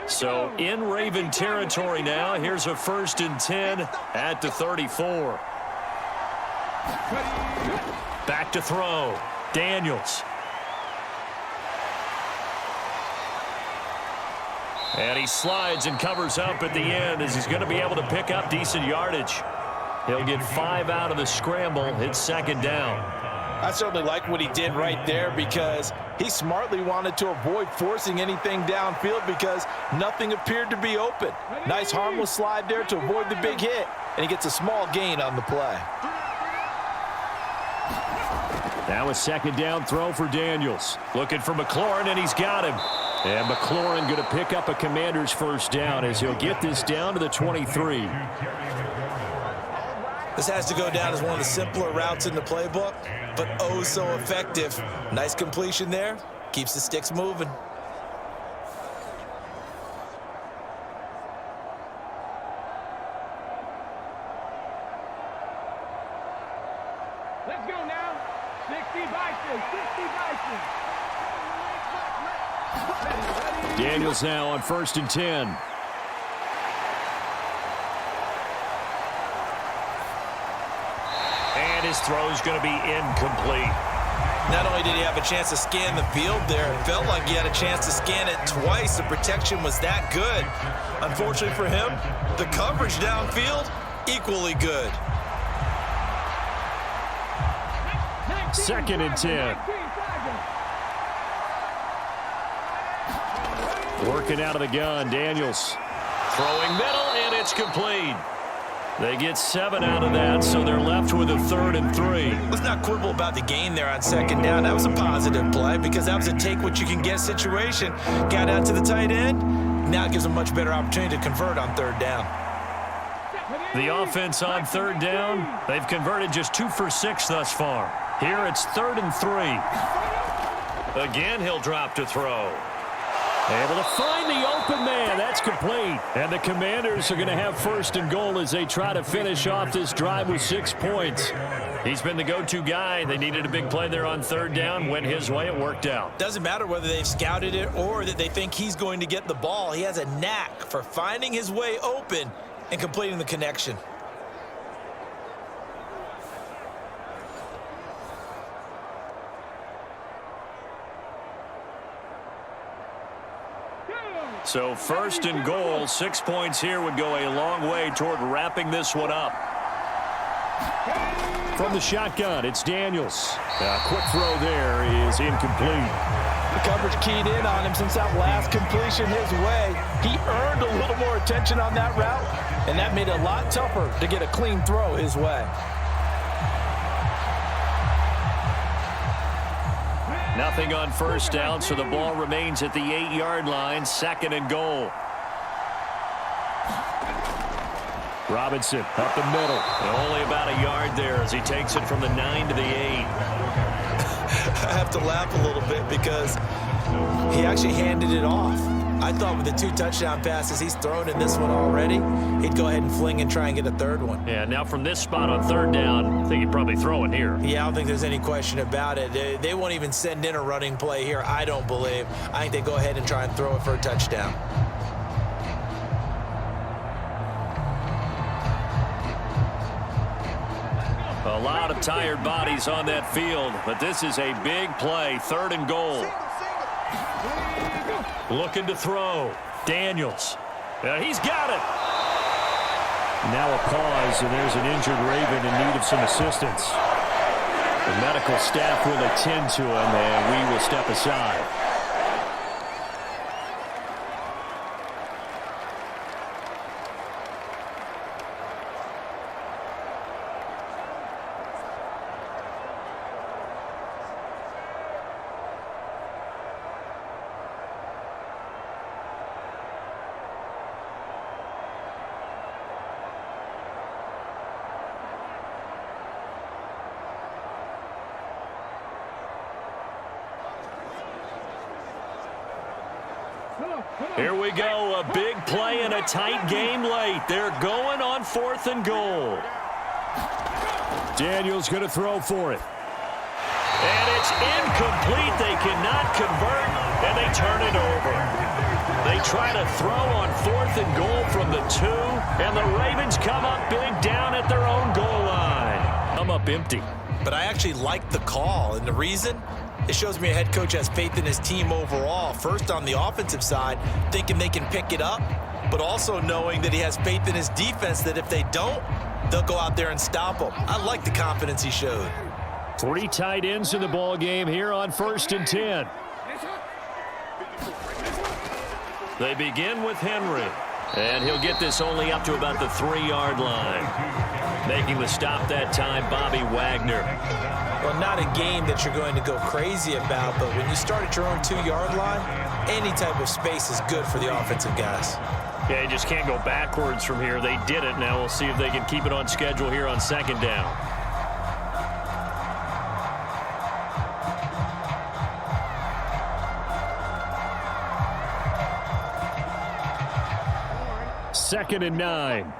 So in Raven territory now. Here's a 1st and 10 at the 34. Back to throw. Daniels. And he slides and covers up at the end as he's going to be able to pick up decent yardage. He'll get 5 out of the scramble. It's 2nd down. I certainly like what he did right there because he smartly wanted to avoid forcing anything downfield because nothing appeared to be open. Nice harmless slide there to avoid the big hit, and he gets a small gain on the play. Now a 2nd down throw for Daniels. Looking for McLaurin, and he's got him. And McLaurin going to pick up a Commander's 1st down as he'll get this down to the 23. This has to go down as one of the simpler routes in the playbook, but oh so effective. Nice completion there. Keeps the sticks moving. Let's go now. 60 Bison, 60 Bison. Daniels now on 1st and 10. And his throw's going to be incomplete. Not only did he have a chance to scan the field there, it felt like he had a chance to scan it twice. The protection was that good. Unfortunately for him, the coverage downfield, equally good. 2nd and 10. Working out of the gun, Daniels. Throwing middle, and it's complete. They get 7 out of that, so they're left with a 3rd and 3. Let's not quibble about the gain there on 2nd down. That was a positive play because that was a take-what-you-can-get situation. Got out to the tight end. Now it gives them a much better opportunity to convert on 3rd down. The offense on 3rd down, they've converted just 2 for 6 thus far. Here it's 3rd and 3. Again, he'll drop to throw. Able to find the open man. That's complete. And the Commanders are going to have 1st and goal as they try to finish off this drive with 6 points. He's been the go-to guy. They needed a big play there on 3rd down. Went his way. It worked out. Doesn't matter whether they've scouted it or that they think he's going to get the ball. He has a knack for finding his way open and completing the connection. So 1st and goal, 6 points here would go a long way toward wrapping this one up. From the shotgun, it's Daniels. A quick throw there is incomplete. The coverage keyed in on him since that last completion his way. He earned a little more attention on that route, and that made it a lot tougher to get a clean throw his way. Nothing on 1st down, so the ball remains at the 8-yard line. 2nd and goal. Robinson up the middle. Only about a yard there as he takes it from the 9 to the 8. I have to laugh a little bit because he actually handed it off. I thought with the 2 touchdown passes he's thrown in this one already, he'd go ahead and fling and try and get a 3rd one. Yeah, now from this spot on 3rd down, I think he'd probably throw it here. Yeah, I don't think there's any question about it. They won't even send in a running play here, I don't believe. I think they go ahead and try and throw it for a touchdown. A lot of tired bodies on that field, but this is a big play. 3rd and goal. Looking to throw. Daniels. He's got it. Now a pause, and there's an injured Raven in need of some assistance. The medical staff will attend to him, and we will step aside. Here we go, a big play in a tight game late. They're going on 4th and goal. Daniels going to throw for it. And it's incomplete. They cannot convert, and they turn it over. They try to throw on 4th and goal from the 2, and the Ravens come up big down at their own goal line. Come up empty. But I actually like the call, and the reason? It shows me a head coach has faith in his team overall. First, on the offensive side, thinking they can pick it up, but also knowing that he has faith in his defense that if they don't, they'll go out there and stop them. I like the confidence he showed. 3 tight ends in the ball game here on 1st and 10. They begin with Henry, and he'll get this only up to about the 3-yard line. Making the stop that time, Bobby Wagner. Well, not a game that you're going to go crazy about, but when you start at your own 2-yard line, any type of space is good for the offensive guys. Yeah, you just can't go backwards from here. They did it. Now we'll see if they can keep it on schedule here on 2nd down. Second and 9.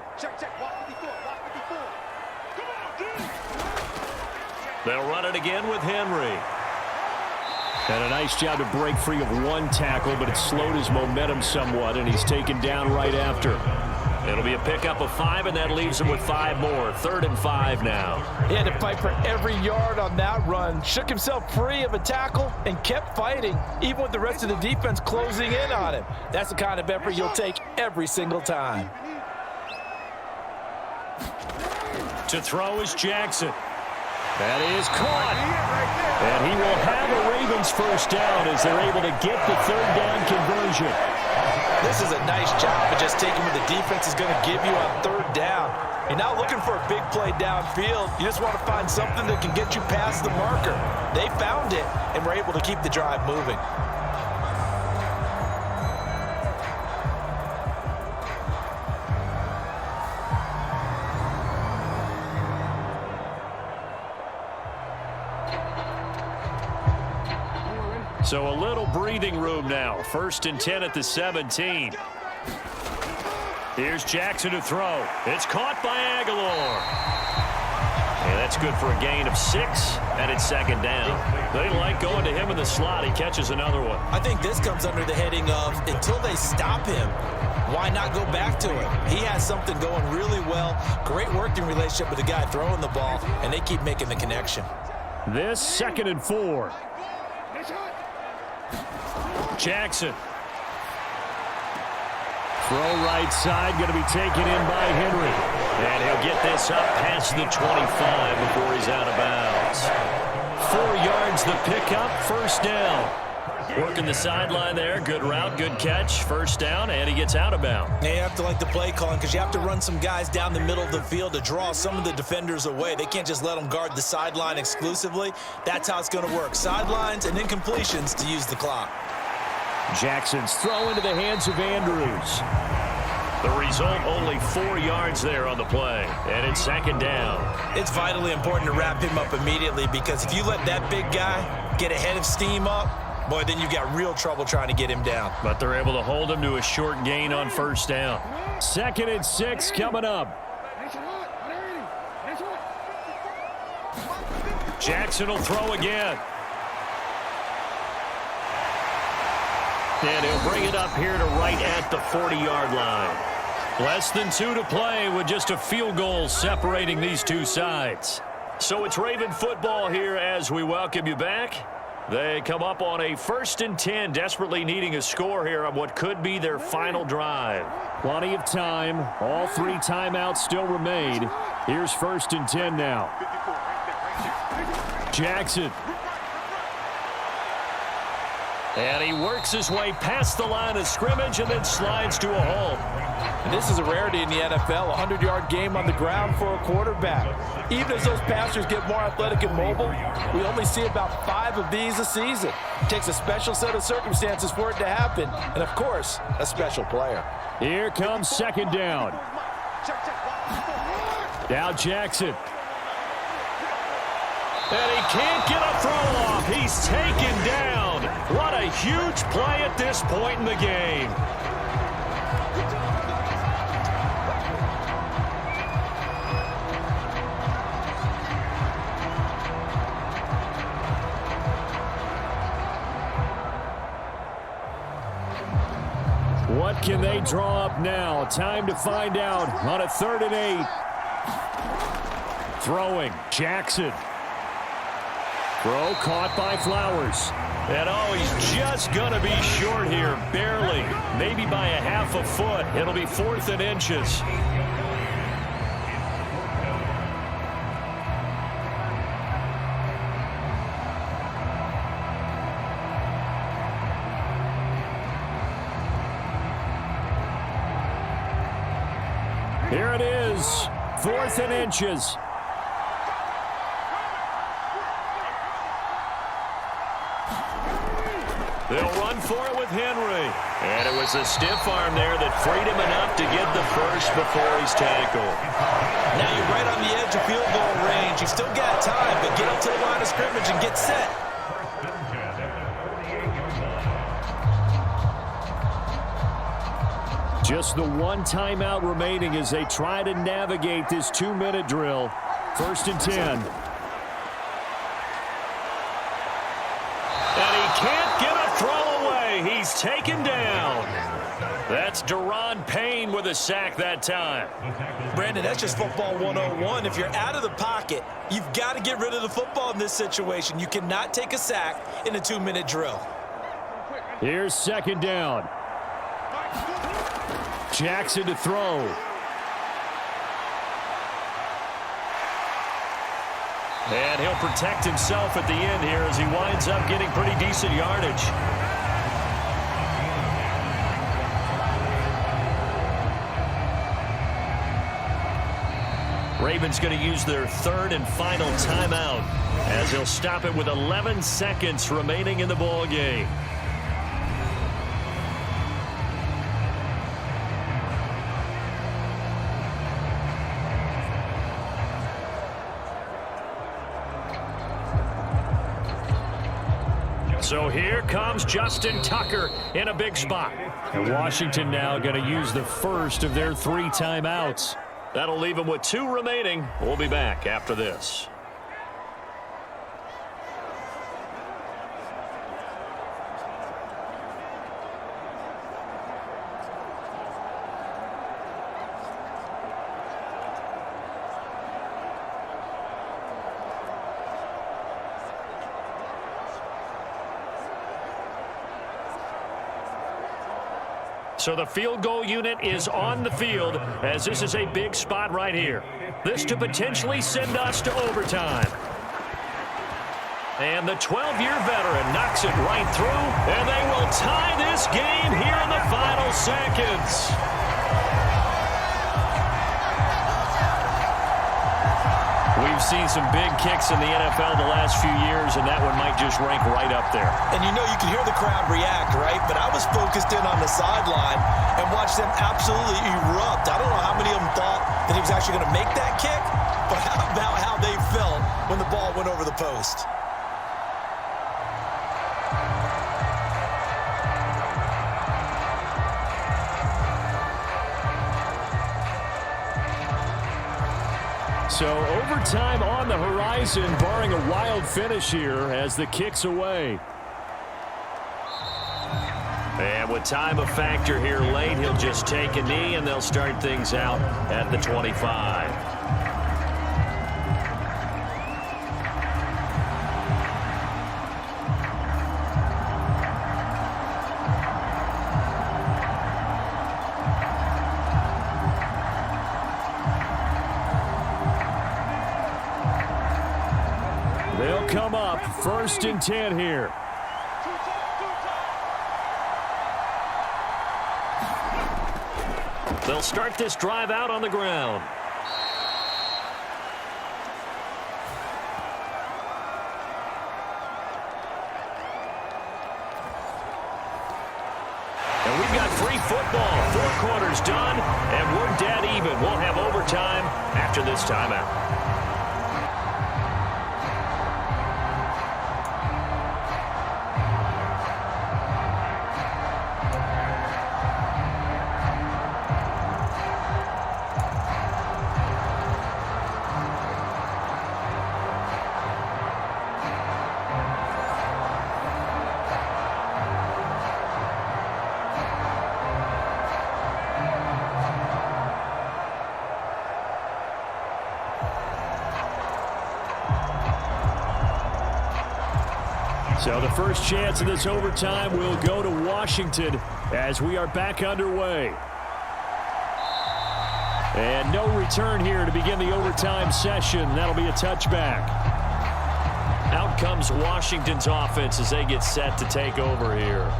They'll run it again with Henry. And a nice job to break free of one tackle, but it slowed his momentum somewhat, and he's taken down right after. It'll be a pickup of 5, and that leaves him with 5 more. 3rd and 5 now. He had to fight for every yard on that run. Shook himself free of a tackle and kept fighting, even with the rest of the defense closing in on him. That's the kind of effort you'll take every single time. To throw is Jackson. That is caught. And he will have a Ravens first down as they're able to get the 3rd down conversion. This is a nice job of just taking what the defense is going to give you on 3rd down. You're not looking for a big play downfield. You just want to find something that can get you past the marker. They found it and were able to keep the drive moving. So a little breathing room now. 1st and 10 at the 17. Here's Jackson to throw. It's caught by Aguilar. And that's good for a gain of 6, and it's 2nd down. They like going to him in the slot. He catches another one. I think this comes under the heading of until they stop him, why not go back to him? He has something going really well. Great working relationship with the guy throwing the ball, and they keep making the connection. This 2nd and 4. Jackson. Throw right side, going to be taken in by Henry. And he'll get this up past the 25 before he's out of bounds. 4 yards the pickup, 1st down. Working the sideline there, good route, good catch, 1st down, and he gets out of bounds. Yeah, you have to like the play calling because you have to run some guys down the middle of the field to draw some of the defenders away. They can't just let them guard the sideline exclusively. That's how it's going to work. Sidelines and incompletions to use the clock. Jackson's throw into the hands of Andrews. The result, only 4 yards there on the play, and it's 2nd down. It's vitally important to wrap him up immediately because if you let that big guy get ahead of steam up, boy, then you've got real trouble trying to get him down. But they're able to hold him to a short gain on 1st down. 2nd and 6 coming up. Jackson will throw again. And he'll bring it up here to right at the 40-yard line. Less than 2 to play with just a field goal separating these two sides. So it's Raven football here as we welcome you back. They come up on a 1st and 10, desperately needing a score here on what could be their final drive. Plenty of time. All 3 timeouts still remain. Here's 1st and 10 now. Jackson. And he works his way past the line of scrimmage and then slides to a halt. And this is a rarity in the NFL, a 100-yard game on the ground for a quarterback. Even as those passers get more athletic and mobile, we only see about 5 of these a season. It takes a special set of circumstances for it to happen, and of course, a special player. Here comes 2nd down. Now Jackson. And he can't get a throw off. He's taken down. What a huge play at this point in the game. What can they draw up now? Time to find out on a 3rd and 8. Throwing, Jackson. Throw caught by Flowers. And oh, he's just going to be short here, barely. Maybe by a half a foot. It'll be 4th and inches. Here it is, 4th and inches. They'll run for it with Henry. And it was a stiff arm there that freed him enough to get the first before he's tackled. Now you're right on the edge of field goal range. You've still got time, but get up to the line of scrimmage and get set. Just the 1 timeout remaining as they try to navigate this 2-minute drill. 1st and 10. And he he's taken down. That's Deron Payne with a sack that time. Brandon, that's just football 101. If you're out of the pocket, you've got to get rid of the football in this situation. You cannot take a sack in a 2-minute drill. Here's second down. Jackson to throw. And he'll protect himself at the end here as he winds up getting pretty decent yardage. Ravens going to use their third and final timeout as he'll stop it with 11 seconds remaining in the ball game. So here comes Justin Tucker in a big spot. And Washington now going to use the first of their 3 timeouts. That'll leave them with 2 remaining. We'll be back after this. So the field goal unit is on the field as this is a big spot right here. This to potentially send us to overtime. And the 12-year veteran knocks it right through, and they will tie this game here in the final seconds. We've seen some big kicks in the NFL the last few years, and that one might just rank right up there. And you know you can hear the crowd react, right? But I was focused in on the sideline and watched them absolutely erupt. I don't know how many of them thought that he was actually going to make that kick, but how about how they felt when the ball went over the post? So overtime on the horizon, barring a wild finish here as the kick's away. And with time a factor here late, he'll just take a knee and they'll start things out at the 25. They'll come up 1st and 10 here. They'll start this drive out on the ground. And we've got free football. 4 quarters done, and we're dead even. We'll have overtime after this timeout. So the first chance of this overtime will go to Washington as we are back underway. And no return here to begin the overtime session. That'll be a touchback. Out comes Washington's offense as they get set to take over here.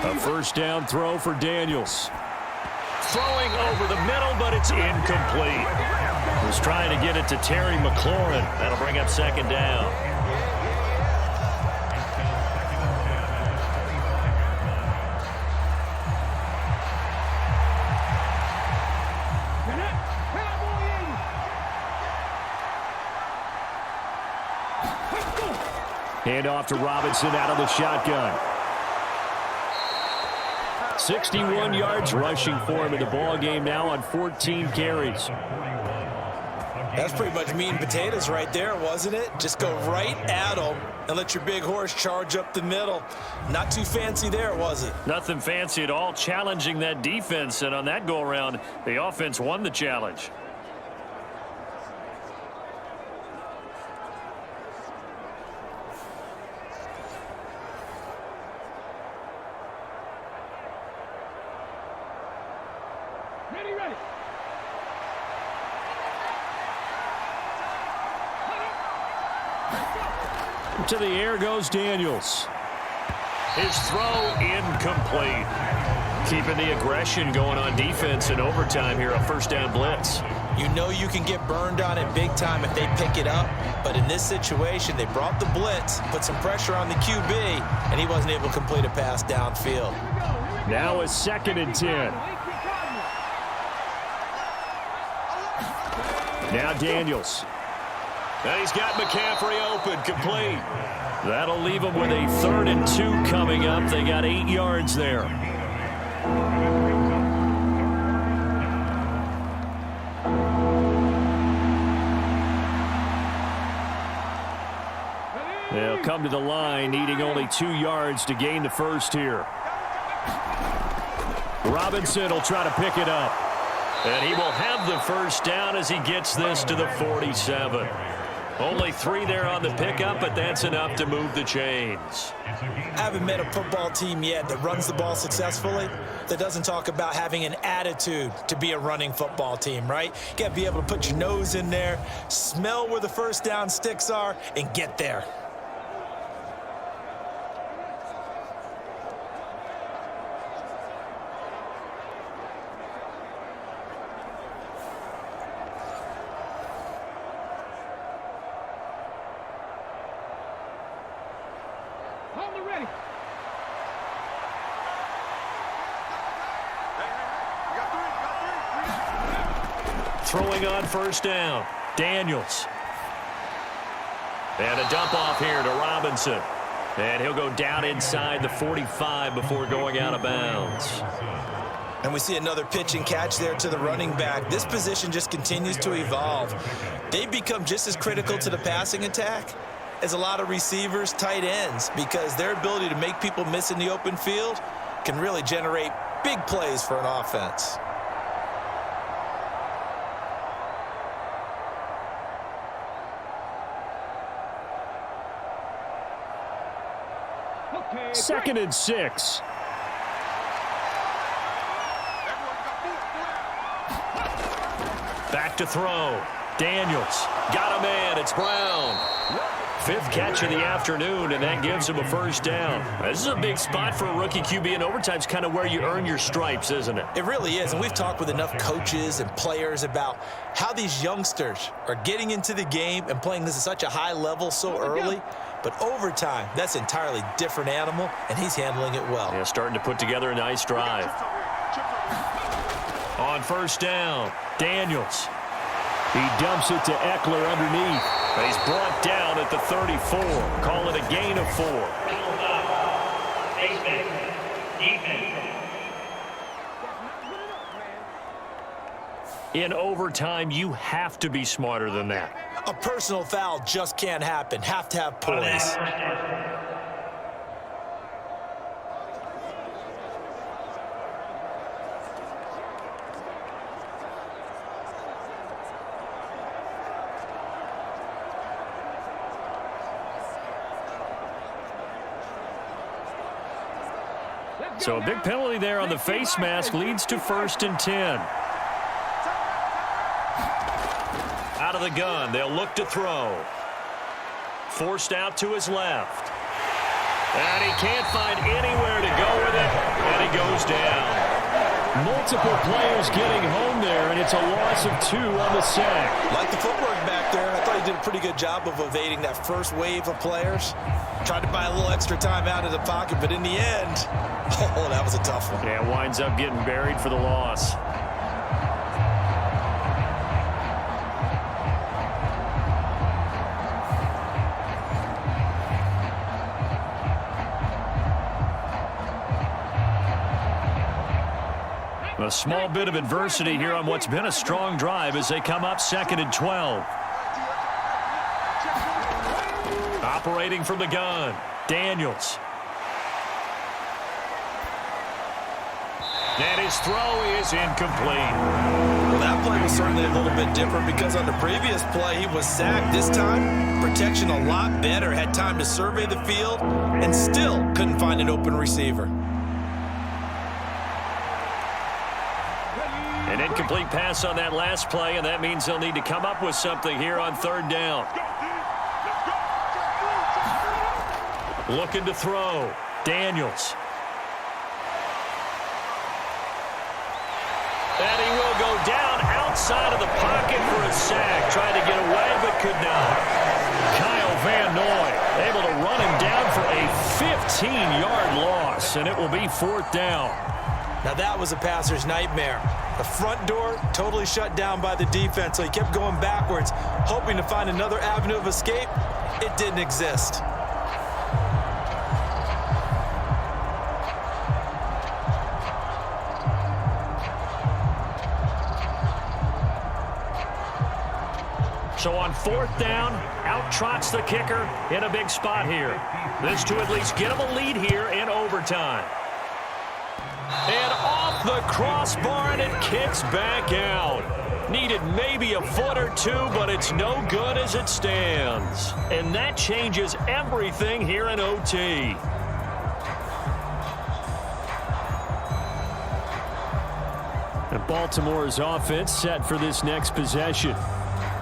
A first down throw for Daniels. Throwing over the middle, but it's incomplete. Was trying to get it to Terry McLaurin. That'll bring up second down. Hand off to Robinson out of the shotgun. 61 yards rushing for him in the ball game now on 14 carries. That's pretty much meat and potatoes right there, wasn't it? Just go right at them and let your big horse charge up the middle. Not too fancy there, was it? Nothing fancy at all, challenging that defense, and on that go-around, the offense won the challenge. Ready. To the air goes Daniels. His throw incomplete. Keeping the aggression going on defense in overtime here, a first down blitz. You know you can get burned on it big time if they pick it up, but in this situation, they brought the blitz, put some pressure on the QB, and he wasn't able to complete a pass downfield. Now a 2nd and 10. Now Daniels. And he's got McCaffrey open, complete. That'll leave him with a 3rd and 2 coming up. They got 8 yards there. They'll come to the line, needing only 2 yards to gain the first here. Robinson will try to pick it up. And he will have the first down as he gets this to the 47. Only 3 there on the pickup, but that's enough to move the chains. I haven't met a football team yet that runs the ball successfully that doesn't talk about having an attitude to be a running football team, right? You got to be able to put your nose in there, smell where the first down sticks are, and get there. Throwing on first down, Daniels. And a dump off here to Robinson. And he'll go down inside the 45 before going out of bounds. And we see another pitch and catch there to the running back. This position just continues to evolve. They become just as critical to the passing attack as a lot of receivers, tight ends, because their ability to make people miss in the open field can really generate big plays for an offense. Second and 6. Back to throw. Daniels. Got a man. It's Brown. 5th catch of the afternoon, and that gives him a first down. This is a big spot for a rookie QB, and overtime's kind of where you earn your stripes, isn't it? It really is, and we've talked with enough coaches and players about how these youngsters are getting into the game and playing this at such a high level so early. But overtime, that's an entirely different animal, and he's handling it well. Yeah, starting to put together a nice drive. On first down, Daniels. He dumps it to Eckler underneath. And he's brought down at the 34. Call it a gain of 4. In overtime, you have to be smarter than that. A personal foul just can't happen. Have to have poise. So a big penalty there on the face mask leads to 1st and 10. Out of the gun, they'll look to throw. Forced out to his left. And he can't find anywhere to go with it, and he goes down. Multiple players getting home there, and it's a loss of 2 on the sack. Like the footwork back there, I thought he did a pretty good job of evading that first wave of players. Tried to buy a little extra time out of the pocket, but in the end, oh, that was a tough one. Yeah, winds up getting buried for the loss. A small bit of adversity here on what's been a strong drive as they come up 2nd and 12. Operating from the gun, Daniels. And his throw is incomplete. Well, that play was certainly a little bit different because on the previous play, he was sacked. This time, protection a lot better. Had time to survey the field and still couldn't find an open receiver. An incomplete pass on that last play, and that means they'll need to come up with something here on 3rd down. Looking to throw. Daniels. And he will go down outside of the pocket for a sack. Tried to get away, but could not. Kyle Van Noy able to run him down for a 15-yard loss, and it will be 4th down. Now that was a passer's nightmare. The front door totally shut down by the defense, so he kept going backwards, hoping to find another avenue of escape. It didn't exist. So on 4th down, out trots the kicker in a big spot here. This to at least get him a lead here in overtime. And off the crossbar, and it kicks back out. Needed maybe a foot or two, but it's no good as it stands. And that changes everything here in OT. And Baltimore's offense set for this next possession.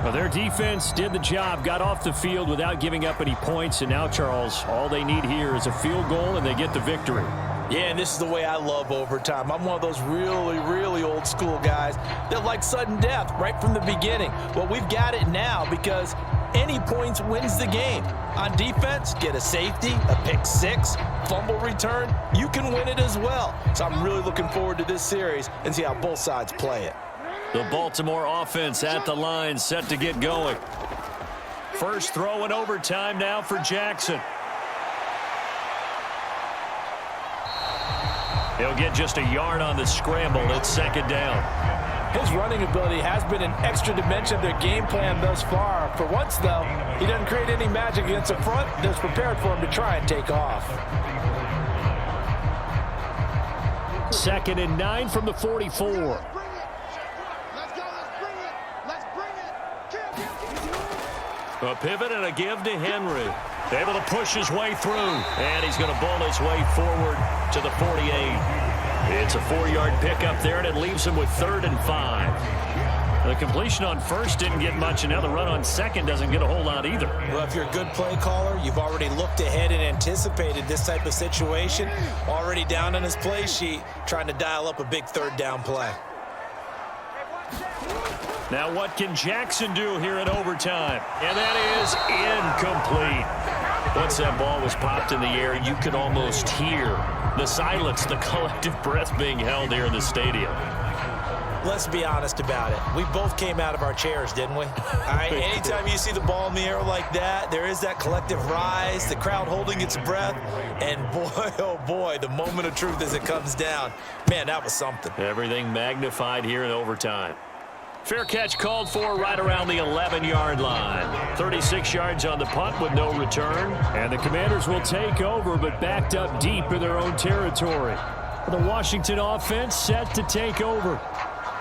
Well, their defense did the job, got off the field without giving up any points, and now, Charles, all they need here is a field goal, and they get the victory. Yeah, and this is the way I love overtime. I'm one of those really, really old school guys that like sudden death right from the beginning. Well, we've got it now because any points wins the game. On defense, get a safety, a pick six, fumble return, you can win it as well. So I'm really looking forward to this series and see how both sides play it. The Baltimore offense at the line, set to get going. First throw in overtime now for Jackson. He'll get just a yard on the scramble. It's 2nd down. His running ability has been an extra dimension of their game plan thus far. For once, though, he doesn't create any magic against the front that's prepared for him to try and take off. 2nd and 9 from the 44. A pivot and a give to Henry. Able to push his way through. And he's going to bowl his way forward to the 48. It's a 4-yard pickup there, and it leaves him with 3rd and 5. The completion on first didn't get much, and now the run on second doesn't get a whole lot either. Well, if you're a good play caller, you've already looked ahead and anticipated this type of situation. Already down on his play sheet, trying to dial up a big 3rd down play. Now what can Jackson do here in overtime? And that is incomplete. Once that ball was popped in the air, you could almost hear the silence, the collective breath being held here in the stadium. Let's be honest about it. We both came out of our chairs, didn't we? All right, anytime you see the ball in the air like that, there is that collective rise, the crowd holding its breath, and boy, oh boy, the moment of truth as it comes down. Man, that was something. Everything magnified here in overtime. Fair catch called for right around the 11-yard line. 36 yards on the punt with no return. And the Commanders will take over, but backed up deep in their own territory. The Washington offense set to take over.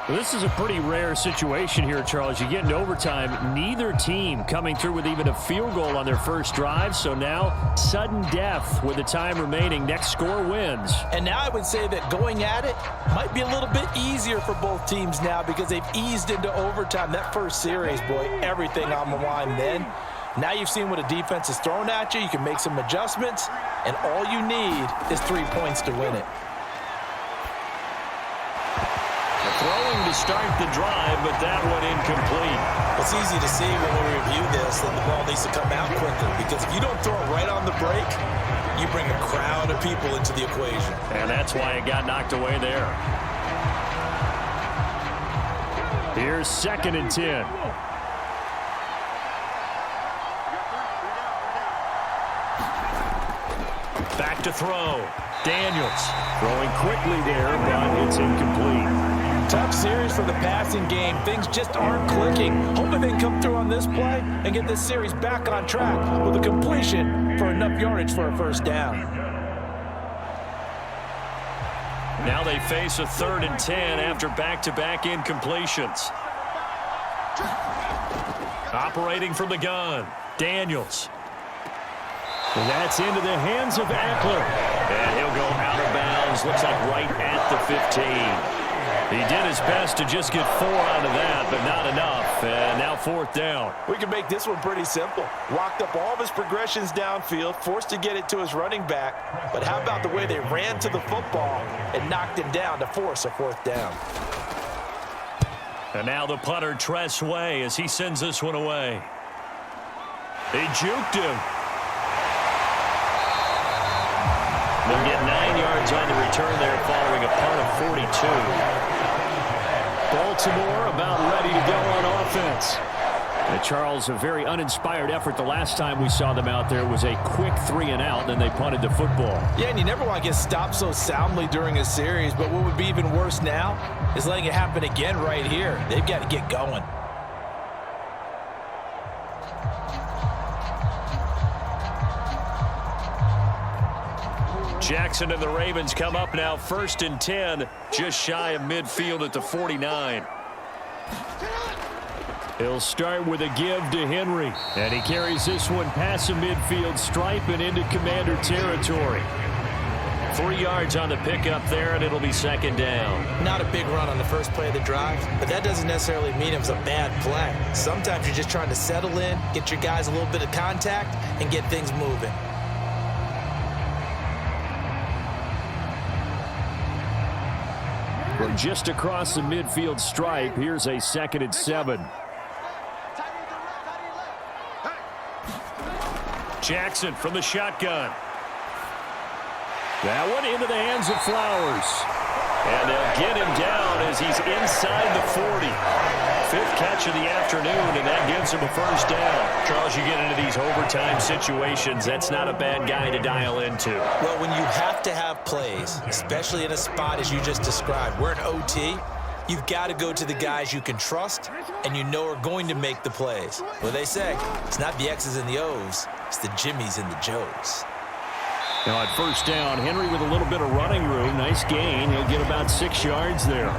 Well, this is a pretty rare situation here, Charles. You get into overtime, neither team coming through with even a field goal on their first drive. So now, sudden death with the time remaining. Next score wins. And now I would say that going at it might be a little bit easier for both teams now because they've eased into overtime. That first series, boy, everything on the line then. Now you've seen what a defense is thrown at you. You can make some adjustments, and all you need is 3 points to win it. Throwing to start the drive, but that one incomplete. It's easy to see when we review this that the ball needs to come out quicker because if you don't throw it right on the break, you bring a crowd of people into the equation. And that's why it got knocked away there. Here's 2nd and 10. Back to throw. Daniels throwing quickly there, but it's incomplete. Tough series for the passing game. Things just aren't clicking. Hoping they can come through on this play and get this series back on track with a completion for enough yardage for a first down. Now they face a 3rd and 10 after back-to-back incompletions. Operating from the gun, Daniels. And that's into the hands of Eckler. And he'll go out of bounds, looks like right at the 15. He did his best to just get 4 out of that, but not enough. And now 4th down. We can make this one pretty simple. Walked up all of his progressions downfield, forced to get it to his running back. But how about the way they ran to the football and knocked him down to force a 4th down? And now the punter, Tress Way, as he sends this one away. He juked him. They'll get 9 yards on the return there following a punt of 42. Baltimore about ready to go on offense. And Charles, a very uninspired effort the last time we saw them out there was a quick 3 and out, then they punted the football. Yeah, and you never want to get stopped so soundly during a series, but what would be even worse now is letting it happen again right here. They've got to get going. Jackson and the Ravens come up now 1st and 10, just shy of midfield at the 49. He'll start with a give to Henry, and he carries this one past the midfield stripe and into Commander territory. 3 yards on the pickup there, and it'll be 2nd down. Not a big run on the first play of the drive, but that doesn't necessarily mean it was a bad play. Sometimes you're just trying to settle in, get your guys a little bit of contact, and get things moving. From just across the midfield stripe, here's a 2nd and 7. Jackson from the shotgun. That one into the hands of Flowers. And they'll get him down as he's inside the 40. 5th catch of the afternoon, and that gives him a first down. Charles, you get into these overtime situations, that's not a bad guy to dial into. Well, when you have to have plays, especially in a spot as you just described, we're in OT, you've got to go to the guys you can trust and you know are going to make the plays. Well, they say it's not the X's and the O's, it's the Jimmys and the Joes. Now at first down, Henry with a little bit of running room. Nice gain. He'll get about 6 yards there.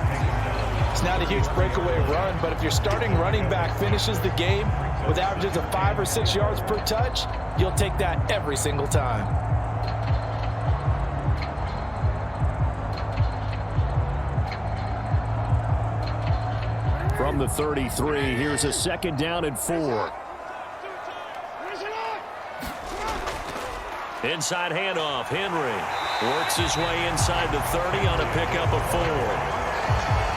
It's not a huge breakaway run, but if your starting running back finishes the game with averages of 5 or 6 yards per touch, you'll take that every single time. From the 33, here's a 2nd down and 4. Inside handoff, Henry works his way inside the 30 on a pickup of 4.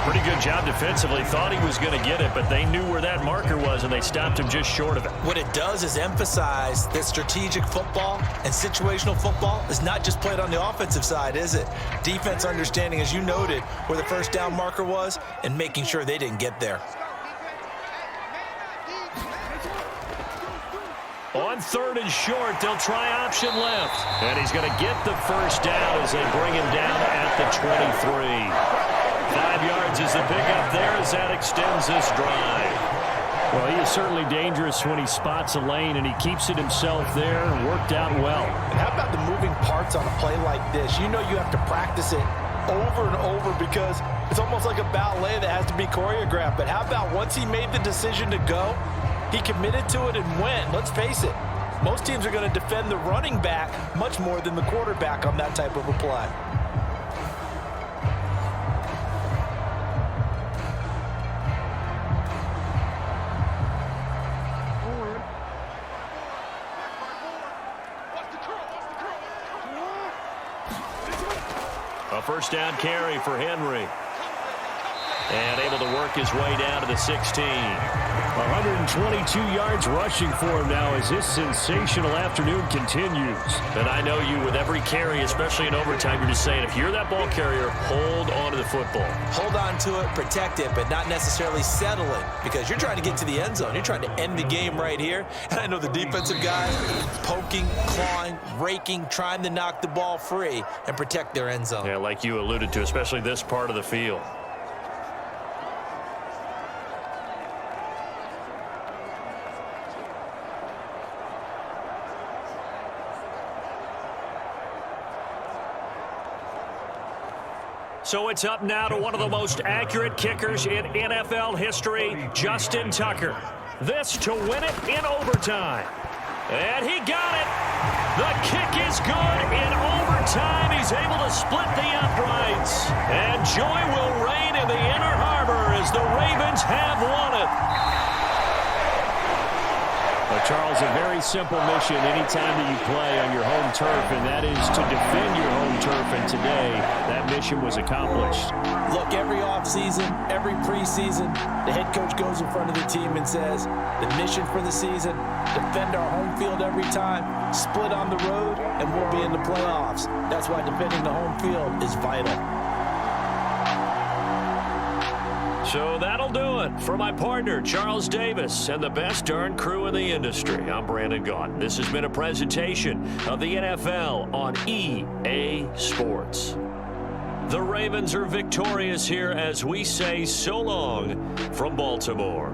Pretty good job defensively. Thought he was going to get it, but they knew where that marker was, and they stopped him just short of it. What it does is emphasize that strategic football and situational football is not just played on the offensive side, is it? Defense understanding, as you noted, where the first down marker was and making sure they didn't get there. On 3rd and short, they'll try option left. And he's going to get the first down as they bring him down at the 23. 5 yards is the pickup there as that extends this drive. Well, he is certainly dangerous when he spots a lane, and he keeps it himself there and worked out well. And how about the moving parts on a play like this? You know you have to practice it over and over because it's almost like a ballet that has to be choreographed. But how about once he made the decision to go, he committed to it and went. Let's face it, most teams are going to defend the running back much more than the quarterback on that type of a play. A first down carry for Henry. And able to work work his way down to the 16. 122 yards rushing for him now as this sensational afternoon continues. And I know you, with every carry, especially in overtime, you're just saying, if you're that ball carrier, hold on to the football. Hold on to it, protect it, but not necessarily settle it, because you're trying to get to the end zone. You're trying to end the game right here. And I know the defensive guys poking, clawing, raking, trying to knock the ball free and protect their end zone. Yeah, like you alluded to, especially this part of the field. So it's up now to one of the most accurate kickers in NFL history, Justin Tucker. This to win it in overtime. And he got it. The kick is good in overtime. He's able to split the uprights. And joy will reign in the Inner Harbor as the Ravens have won it. Well, Charles, a very simple mission anytime that you play on your home turf, and that is to defend your home turf. And today, that mission was accomplished. Look, every offseason, every preseason, the head coach goes in front of the team and says, the mission for the season, defend our home field every time, split on the road, and we'll be in the playoffs. That's why defending the home field is vital. So that'll do it for my partner, Charles Davis, and the best darn crew in the industry. I'm Brandon Gaudin. This has been a presentation of the NFL on EA Sports. The Ravens are victorious here as we say so long from Baltimore.